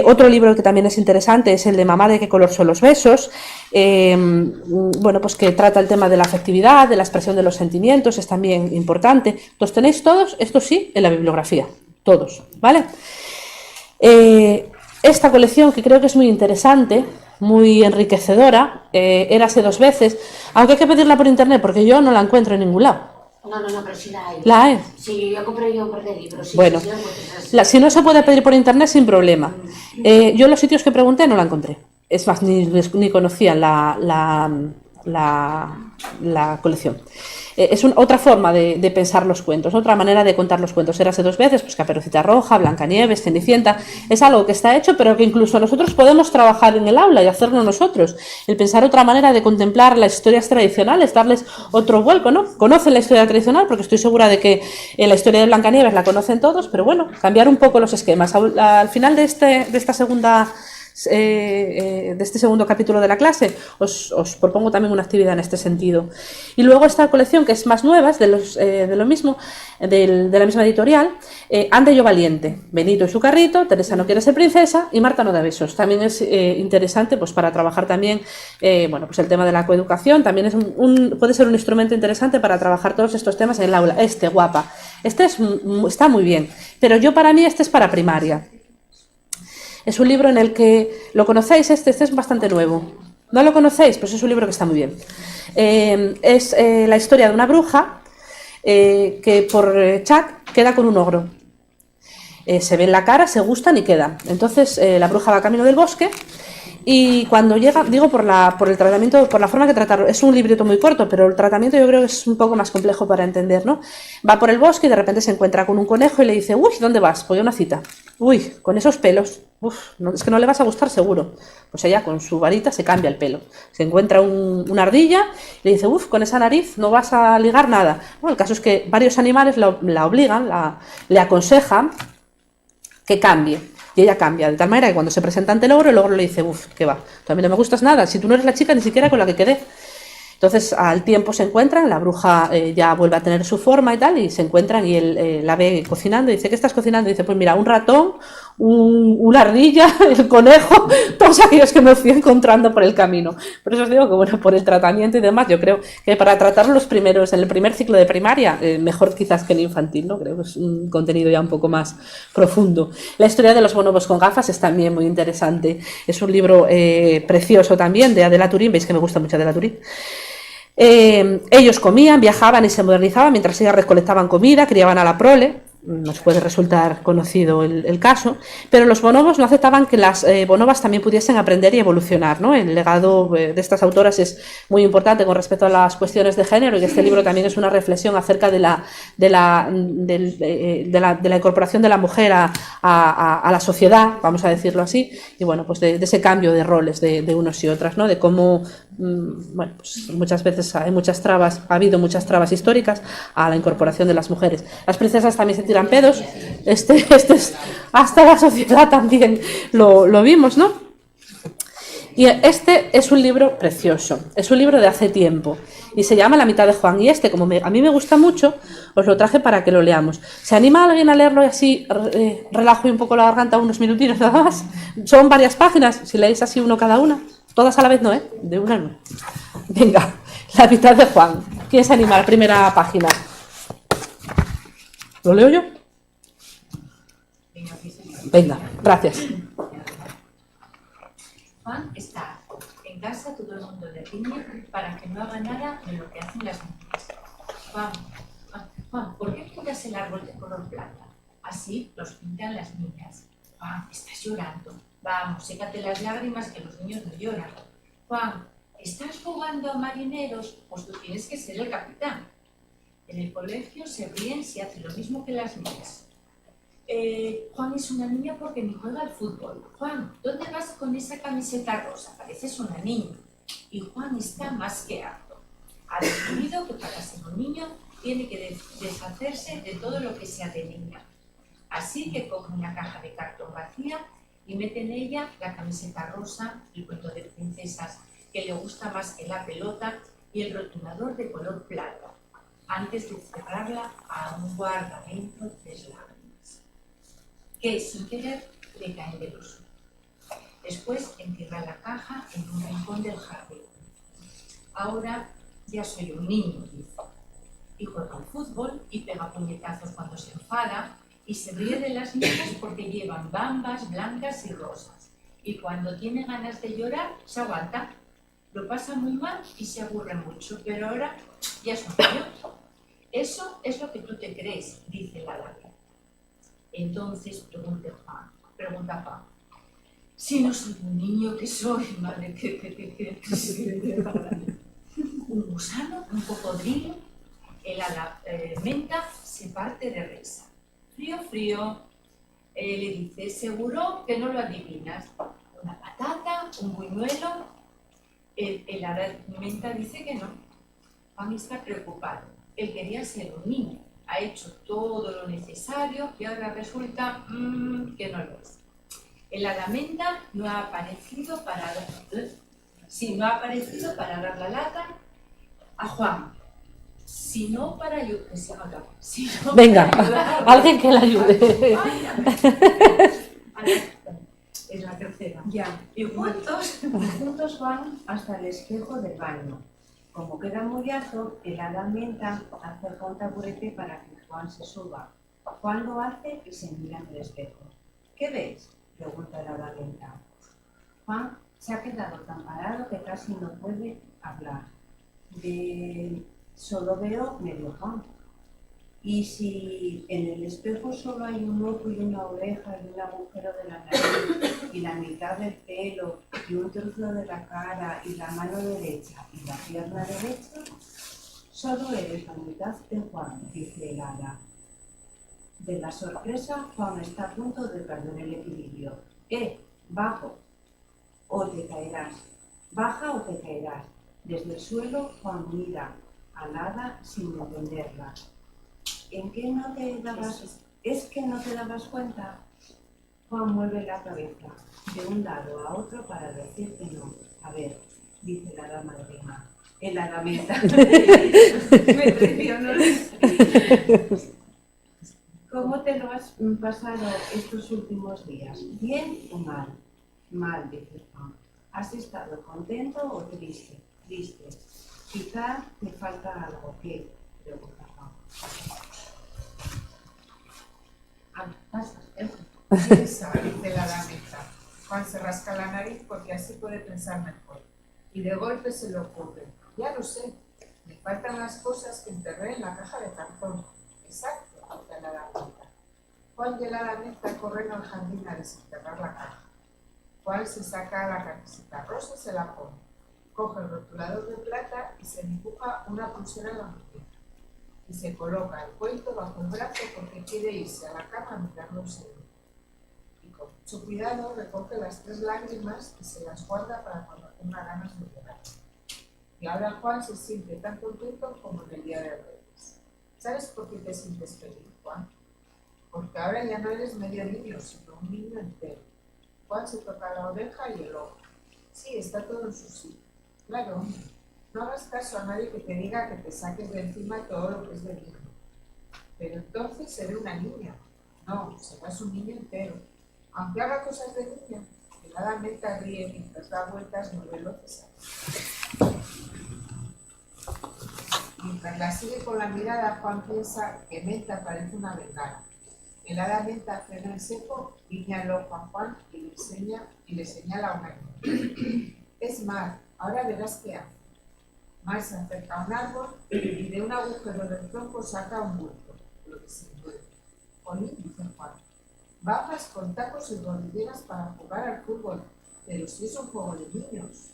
Otro libro que también es interesante es el de Mamá, ¿de qué color son los besos? Bueno, pues que trata el tema de la afectividad, de la expresión de los sentimientos, es también importante. Los tenéis todos, esto sí, en la bibliografía. Todos, ¿vale? Esta colección, que creo que es muy interesante, muy enriquecedora, Érase dos veces, aunque hay que pedirla por internet porque yo no la encuentro en ningún lado. No, pero sí la hay. ¿La hay? Sí, yo compré yo un par de libros. Sí, bueno, si no se puede pedir por internet, sin problema. Yo en los sitios que pregunté no la encontré. Es más, ni conocía la colección. Es otra forma de pensar los cuentos, otra manera de contar los cuentos. Érase dos veces, pues Caperucita Roja, Blancanieves, Cenicienta. Es algo que está hecho, pero que incluso nosotros podemos trabajar en el aula y hacerlo nosotros. El pensar otra manera de contemplar las historias tradicionales, darles otro vuelco, ¿no? Conocen la historia tradicional, porque estoy segura de que la historia de Blancanieves la conocen todos, pero bueno, cambiar un poco los esquemas. Al final de este segundo capítulo de la clase os propongo también una actividad en este sentido. Y luego esta colección, que es más nueva, es de lo mismo, de la misma editorial, Ande yo valiente, Benito y su carrito, Teresa no quiere ser princesa y Marta no da besos. También es interesante pues para trabajar también bueno, pues el tema de la coeducación. También puede ser un instrumento interesante para trabajar todos estos temas en el aula. Guapa, está muy bien, pero para mí este es para primaria. Es un libro en el que, ¿lo conocéis? Este es bastante nuevo. ¿No lo conocéis? Pues es un libro que está muy bien. Es la historia de una bruja que por chat queda con un ogro. Se ven la cara, se gustan y quedan. Entonces la bruja va camino del bosque y cuando llega, digo por el tratamiento, por la forma que tratarlo, es un libreto muy corto, pero el tratamiento yo creo que es un poco más complejo para entender, ¿no? Va por el bosque y de repente se encuentra con un conejo y le dice, uy, ¿dónde vas? Voy a una cita. Uy, con esos pelos, es que no le vas a gustar seguro. Pues ella con su varita se cambia el pelo. Se encuentra una ardilla y le dice, con esa nariz no vas a ligar nada. Bueno, el caso es que varios animales la obligan, le aconsejan que cambie. Y ella cambia, de tal manera que cuando se presenta ante el ogro le dice, ¿qué va? Tú a mí no me gustas nada, si tú no eres la chica ni siquiera con la que quedé. Entonces al tiempo se encuentran, la bruja ya vuelve a tener su forma y tal, y se encuentran y él la ve cocinando y dice, ¿qué estás cocinando? Y dice, pues mira, un ratón, una ardilla, el conejo, todos aquellos que me fui encontrando por el camino. Por eso os digo que bueno, por el tratamiento y demás, yo creo que para tratar los primeros, en el primer ciclo de primaria, mejor quizás que en infantil, ¿no? Creo que es un contenido ya un poco más profundo. La historia de los bonobos con gafas es también muy interesante. Es un libro precioso también de Adela Turín, veis que me gusta mucho Adela Turín. Ellos comían, viajaban y se modernizaban mientras ellas recolectaban comida, criaban a la prole. Nos puede resultar conocido el caso, pero los bonobos no aceptaban que las bonobas también pudiesen aprender y evolucionar, ¿no? El legado de estas autoras es muy importante con respecto a las cuestiones de género, y este libro también es una reflexión acerca de la incorporación de la mujer a la sociedad, vamos a decirlo así, y bueno, pues de ese cambio de roles de unos y otras, ¿no? De cómo bueno, pues muchas veces ha habido muchas trabas históricas a la incorporación de las mujeres. Las princesas también se tiran pedos, hasta la sociedad también lo vimos, ¿no? Y este es un libro precioso, es un libro de hace tiempo y se llama La mitad de Juan, y como a mí me gusta mucho, os lo traje para que lo leamos. ¿Se anima alguien a leerlo y así relajo un poco la garganta unos minutinos nada más? Son varias páginas, si leéis así uno cada una. Todas a la vez no, ¿eh? De una no. Venga, La mitad de Juan. ¿Quién se anima a la primera página? ¿Lo leo yo? Venga, gracias. Juan está en casa, todo el mundo le riñe para que no haga nada de lo que hacen las mujeres. Juan, árbol de color plata. Así los pintan las niñas. Juan, estás llorando. Vamos, sécate las lágrimas que los niños no lloran. Juan, ¿estás jugando a marineros? Pues tú tienes que ser el capitán. En el colegio se ríen si hace lo mismo que las niñas. Juan es una niña porque ni juega al fútbol. Juan, ¿dónde vas con esa camiseta rosa? Pareces una niña. Y Juan está más que harto. Ha decidido que para ser un niño tiene que deshacerse de todo lo que sea de niña. Así que coge una caja de cartón vacía y mete en ella la camiseta rosa, el cuento de princesas que le gusta más que la pelota y el rotulador de color plata, antes de cerrarla a un guardamento de lágrimas, que sin querer le caen del uso. Después entierra la caja en un rincón del jardín. Ahora ya soy un niño, dice, y juega al fútbol y pega puñetazos cuando se enfada y se ríe de las niñas porque llevan bambas blancas y rosas. Y cuando tiene ganas de llorar, se aguanta. Lo pasa muy mal y se aburre mucho, pero ahora ya es un niño. Eso es lo que tú te crees, dice la labia. Entonces pregunta Juan, si no soy un niño, ¿qué soy? Madre, ¿qué? ¿Un gusano? ¿Un cocodrilo? El menta se parte de risa. Frío. Le dice, seguro que no lo adivinas. Una patata, un buñuelo. El menta dice que no. Juan está preocupado. Él quería ser un niño. Ha hecho todo lo necesario y ahora resulta que no lo es. El menta no ha aparecido para dar la lata a Juan. Sino para ayudar. Venga, alguien que le ayude. Es la tercera. Ya. Y juntos van hasta el espejo del baño. Como queda muy alto, el hada menta acerca un taburete para que Juan se suba. Juan lo hace y se mira en el espejo. ¿Qué ves?, pregunta el hada menta. Juan se ha quedado tan parado que casi no puede hablar. Solo veo medio Juan. Y si en el espejo solo hay un ojo y una oreja y un agujero de la nariz y la mitad del pelo y un trozo de la cara y la mano derecha y la pierna derecha, solo eres la mitad de Juan, dice el hada. De la sorpresa, Juan está a punto de perder el equilibrio. Bajo o te caerás. Baja o te caerás. Desde el suelo, Juan mira al hada sin entenderla. ¿En qué no te dabas? ¿Es que no te dabas cuenta? Juan mueve la cabeza de un lado a otro para decir que no. A ver, dice la hada madrina. El hada menta. Me traicionó. ¿Cómo te lo has pasado estos últimos días? ¿Bien o mal? Mal, dice Juan. ¿Has estado contento o triste? Triste. Quizá te falta algo. ¿Qué? Pregunta Juan. Pasa. ¿Quién sabe?, dice la lamenta. Juan se rasca la nariz porque así puede pensar mejor. Y de golpe se le ocurre. Ya lo sé. Me faltan las cosas que enterré en la caja de cartón. Exacto, dice la lamenta. Juan y la lamenta corren al jardín a desenterrar la caja. Juan se saca la camiseta rosa y se la pone. Coge el rotulador de plata y se dibuja una pulsera en la muñeca. Y se coloca el cuento bajo el brazo porque quiere irse a la cama a mirarlo en serio. Y con mucho cuidado recoge las 3 lágrimas y se las guarda para cuando tenga ganas de llorar. Y ahora Juan se siente tan contento como en el día de Reyes. ¿Sabes por qué te sientes feliz, Juan? Porque ahora ya no eres medio niño, sino un niño entero. Juan se toca la oreja y el ojo. Sí, está todo en su sitio. Claro, no hagas caso a nadie que te diga que te saques de encima todo lo que es de niño. Pero entonces seré una niña. No, serás un niño entero. Aunque haga cosas de niña, que nada menta ríe mientras da vueltas muy veloces. Mientras la sigue con la mirada, Juan piensa que Menta parece una bengala. El hada Menta frena en seco, guiña el ojo a Juan y le señala una niña. Es Mar, ahora verás qué hace. Mar se acerca a un árbol y de un agujero del tronco saca un bulto. Lo desenvuelve. Oye, dice Juan, bajas con tacos y rodilleras para jugar al fútbol, pero si es un juego de niños.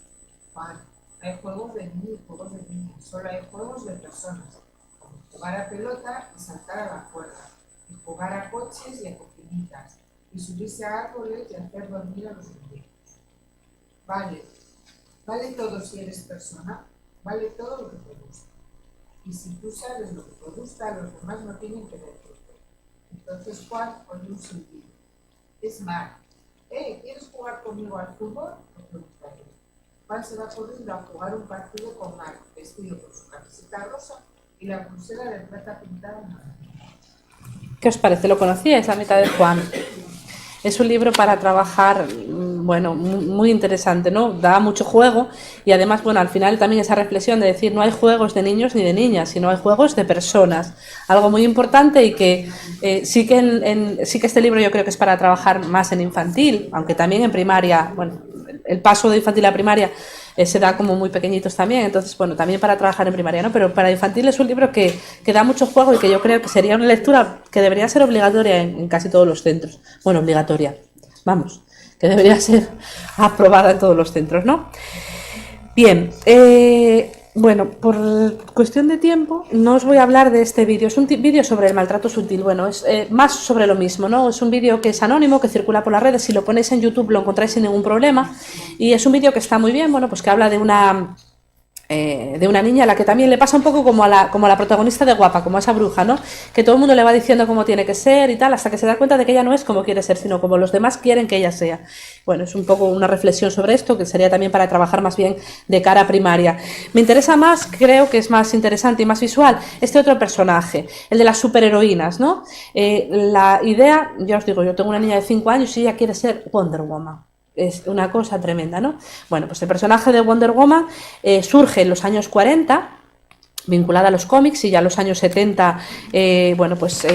Juan, hay juegos de niños y juegos de niñas, solo hay juegos de personas, como jugar a pelota y saltar a la cuerda, y jugar a coches y a cocinitas, y subirse a árboles y hacer dormir a los muñecos. Vale todo si eres persona, vale todo lo que te gusta. Y si tú sabes lo que te gusta, los demás no tienen que decirte. Entonces Juan oye un silbido. Es Mar. ¿Quieres jugar conmigo al fútbol? Le pregunta él. Juan se va corriendo a jugar un partido con Mar, vestido con su camiseta rosa y la pulsera de plata pintada en la. ¿Qué os parece? ¿Lo conocíais, La mitad de Juan? Es un libro para trabajar, bueno, muy interesante, ¿no? Da mucho juego y además, bueno, al final también esa reflexión de decir no hay juegos de niños ni de niñas, sino hay juegos de personas. Algo muy importante y que sí que este libro yo creo que es para trabajar más en infantil, aunque también en primaria, bueno, el paso de infantil a primaria se da como muy pequeñitos también, entonces, bueno, también para trabajar en primaria, ¿no? Pero para infantil es un libro que da mucho juego y que yo creo que sería una lectura que debería ser obligatoria en casi todos los centros. Bueno, obligatoria, vamos, que debería ser aprobada en todos los centros, ¿no? Bien, bueno, por cuestión de tiempo no os voy a hablar de este vídeo. Es un vídeo sobre el maltrato sutil. Bueno, es más sobre lo mismo, ¿no? Es un vídeo que es anónimo, que circula por las redes. Si lo ponéis en YouTube lo encontráis sin ningún problema. Y es un vídeo que está muy bien, bueno, pues que habla de una niña a la que también le pasa un poco como a la protagonista de Guapa, como a esa bruja, ¿no? Que todo el mundo le va diciendo cómo tiene que ser y tal, hasta que se da cuenta de que ella no es como quiere ser, sino como los demás quieren que ella sea. Bueno, es un poco una reflexión sobre esto, que sería también para trabajar más bien de cara a primaria. Me interesa más, creo que es más interesante y más visual, este otro personaje, el de las superheroínas, ¿no? La idea, ya os digo, yo tengo una niña de 5 años y ella quiere ser Wonder Woman. Es una cosa tremenda, ¿no? Bueno, pues el personaje de Wonder Woman surge en los años 40, vinculada a los cómics, y ya en los años 70, bueno, pues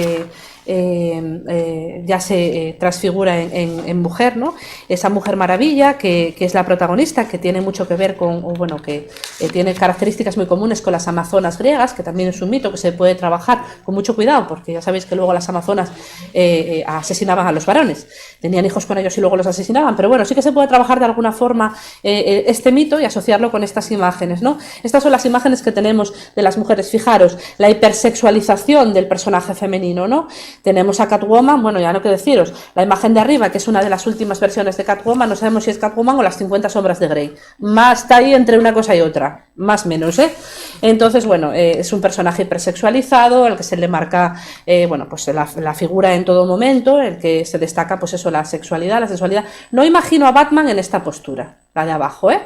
ya se transfigura en mujer, ¿no? Esa mujer maravilla que es la protagonista, que tiene mucho que ver con, bueno, que tiene características muy comunes con las amazonas griegas, que también es un mito que se puede trabajar con mucho cuidado, porque ya sabéis que luego las amazonas asesinaban a los varones, tenían hijos con ellos y luego los asesinaban, pero bueno, sí que se puede trabajar de alguna forma este mito y asociarlo con estas imágenes, ¿no? Estas son las imágenes que tenemos de las mujeres. Fijaros, la hipersexualización del personaje femenino, ¿no? Tenemos a Catwoman, bueno, ya no que deciros, la imagen de arriba, que es una de las últimas versiones de Catwoman, no sabemos si es Catwoman o las 50 sombras de Grey, más está ahí entre una cosa y otra, más o menos, ¿eh? Entonces, bueno, es un personaje hipersexualizado, al que se le marca, bueno, pues la figura en todo momento, el que se destaca, pues eso, la sexualidad, la sensualidad. No imagino a Batman en esta postura, la de abajo, ¿eh?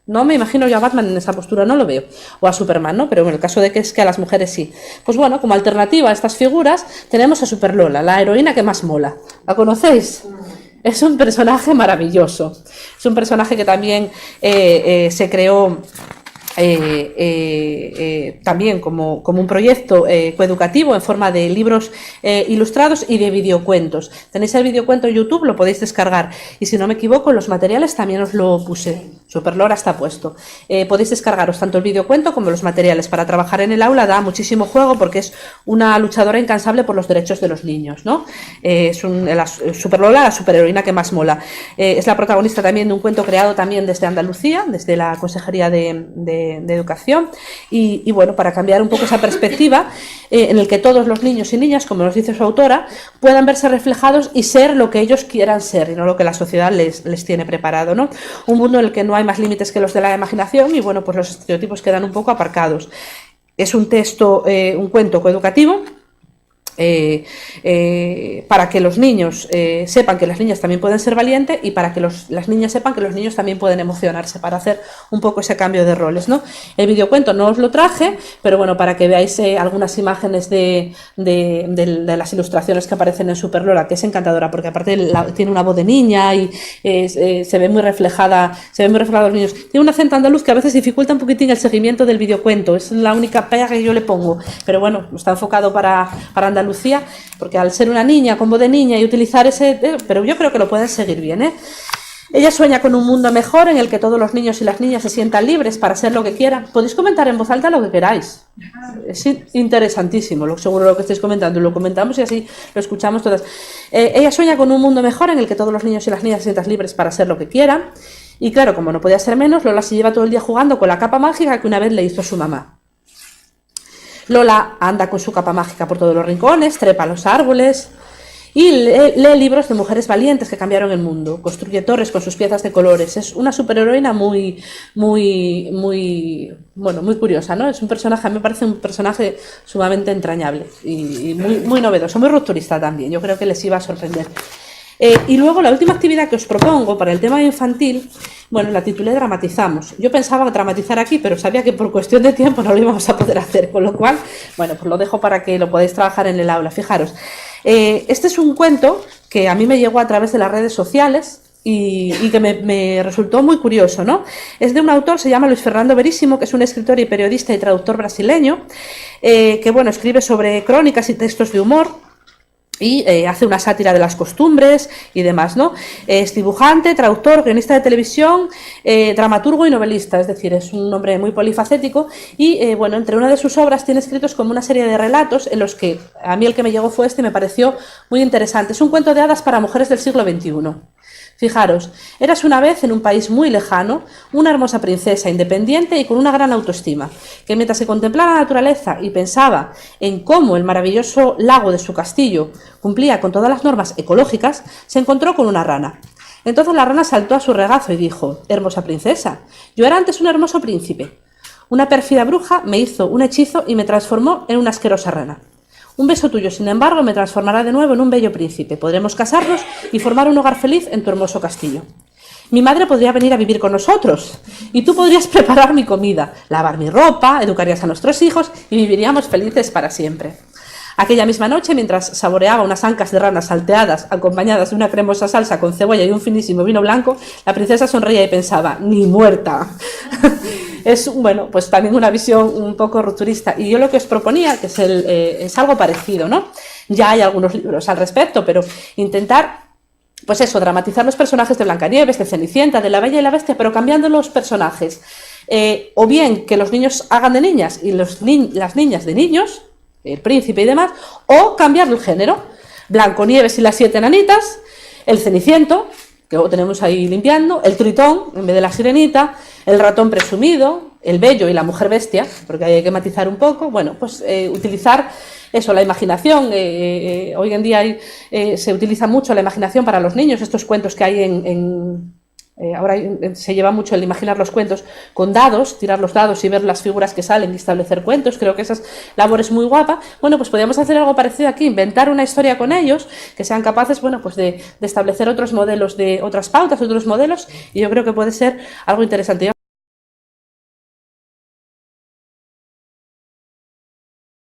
No me imagino yo a Batman en esa postura, no lo veo. O a Superman, ¿no? Pero en el caso de que es que a las mujeres sí. Pues bueno, como alternativa a estas figuras, tenemos a Super Lola, la heroína que más mola. ¿La conocéis? Es un personaje maravilloso. Es un personaje que también se creó también como un proyecto coeducativo en forma de libros ilustrados y de videocuentos. Tenéis el videocuento en YouTube, lo podéis descargar, y si no me equivoco los materiales también os lo puse, Superlora está puesto. Podéis descargaros tanto el videocuento como los materiales para trabajar en el aula. Da muchísimo juego porque es una luchadora incansable por los derechos de los niños, ¿no? Superlola, la superheroína que más mola. Es la protagonista también de un cuento creado también desde Andalucía, desde la Consejería de Educación, y bueno, para cambiar un poco esa perspectiva en el que todos los niños y niñas, como nos dice su autora, puedan verse reflejados y ser lo que ellos quieran ser y no lo que la sociedad les tiene preparado, ¿no? Un mundo en el que no hay más límites que los de la imaginación y bueno, pues los estereotipos quedan un poco aparcados. Es un texto, un cuento coeducativo, para que los niños sepan que las niñas también pueden ser valientes y para que las niñas sepan que los niños también pueden emocionarse, para hacer un poco ese cambio de roles, ¿no? El videocuento no os lo traje, pero bueno, para que veáis algunas imágenes de las ilustraciones que aparecen en Superlora, que es encantadora, porque aparte tiene una voz de niña y se ve muy reflejada los niños. Tiene un acento andaluz que a veces dificulta un poquitín el seguimiento del videocuento, es la única pega que yo le pongo, pero bueno, está enfocado para Andalucía, porque al ser una niña con voz de niña y utilizar ese, pero yo creo que lo pueden seguir bien, ¿eh? Ella sueña con un mundo mejor en el que todos los niños y las niñas se sientan libres para hacer lo que quieran. Podéis comentar en voz alta lo que queráis. Es interesantísimo, seguro lo que estáis comentando. Lo comentamos y así lo escuchamos todas. Ella sueña con un mundo mejor en el que todos los niños y las niñas se sientan libres para hacer lo que quieran. Y claro, como no podía ser menos, Lola se lleva todo el día jugando con la capa mágica que una vez le hizo su mamá. Lola anda con su capa mágica por todos los rincones, trepa a los árboles y lee libros de mujeres valientes que cambiaron el mundo. Construye torres con sus piezas de colores. Es una superheroína muy curiosa, ¿no? Es un personaje, a mí me parece un personaje sumamente entrañable y muy novedoso, muy rupturista también. Yo creo que les iba a sorprender. Y luego la última actividad que os propongo para el tema infantil, bueno, la titulé Dramatizamos. Yo pensaba dramatizar aquí, pero sabía que por cuestión de tiempo no lo íbamos a poder hacer, con lo cual, bueno, pues lo dejo para que lo podáis trabajar en el aula. Fijaros, este es un cuento que a mí me llegó a través de las redes sociales y que me resultó muy curioso, ¿no? Es de un autor, se llama Luis Fernando Veríssimo, que es un escritor y periodista y traductor brasileño, que, bueno, escribe sobre crónicas y textos de humor, y hace una sátira de las costumbres y demás, ¿no? Es dibujante, traductor, guionista de televisión, dramaturgo y novelista, es decir, es un hombre muy polifacético y, bueno, entre una de sus obras tiene escritos como una serie de relatos en los que a mí el que me llegó fue este y me pareció muy interesante. Es un cuento de hadas para mujeres del siglo XXI. Fijaros, eras una vez en un país muy lejano una hermosa princesa independiente y con una gran autoestima, que mientras se contemplaba la naturaleza y pensaba en cómo el maravilloso lago de su castillo cumplía con todas las normas ecológicas, se encontró con una rana. Entonces la rana saltó a su regazo y dijo: «Hermosa princesa, yo era antes un hermoso príncipe. Una pérfida bruja me hizo un hechizo y me transformó en una asquerosa rana. Un beso tuyo, sin embargo, me transformará de nuevo en un bello príncipe. Podremos casarnos y formar un hogar feliz en tu hermoso castillo. Mi madre podría venir a vivir con nosotros y tú podrías preparar mi comida, lavar mi ropa, educarías a nuestros hijos y viviríamos felices para siempre». Aquella misma noche, mientras saboreaba unas ancas de rana salteadas acompañadas de una cremosa salsa con cebolla y un finísimo vino blanco, la princesa sonreía y pensaba: «Ni muerta». Es, bueno, pues también una visión un poco rupturista. Y yo lo que os proponía, que es algo parecido, ¿no? Ya hay algunos libros al respecto, pero intentar, pues eso, dramatizar los personajes de Blancanieves, de Cenicienta, de La Bella y la Bestia, pero cambiando los personajes. O bien que los niños hagan de niñas y las niñas de niños, el príncipe y demás, o cambiar el género. Blancanieves y las 7 enanitas, el Ceniciento, que lo tenemos ahí limpiando, el Tritón en vez de la Sirenita, el ratón presumido, el Bello y la mujer bestia, porque hay que matizar un poco. Bueno, pues utilizar eso, la imaginación. Hoy en día se utiliza mucho la imaginación para los niños, estos cuentos que hay ahora se lleva mucho el imaginar los cuentos con dados, tirar los dados y ver las figuras que salen y establecer cuentos. Creo que esa labor es muy guapa. Bueno, pues podríamos hacer algo parecido aquí, inventar una historia con ellos, que sean capaces, bueno, pues de establecer otros modelos, de otras pautas, otros modelos, y yo creo que puede ser algo interesante.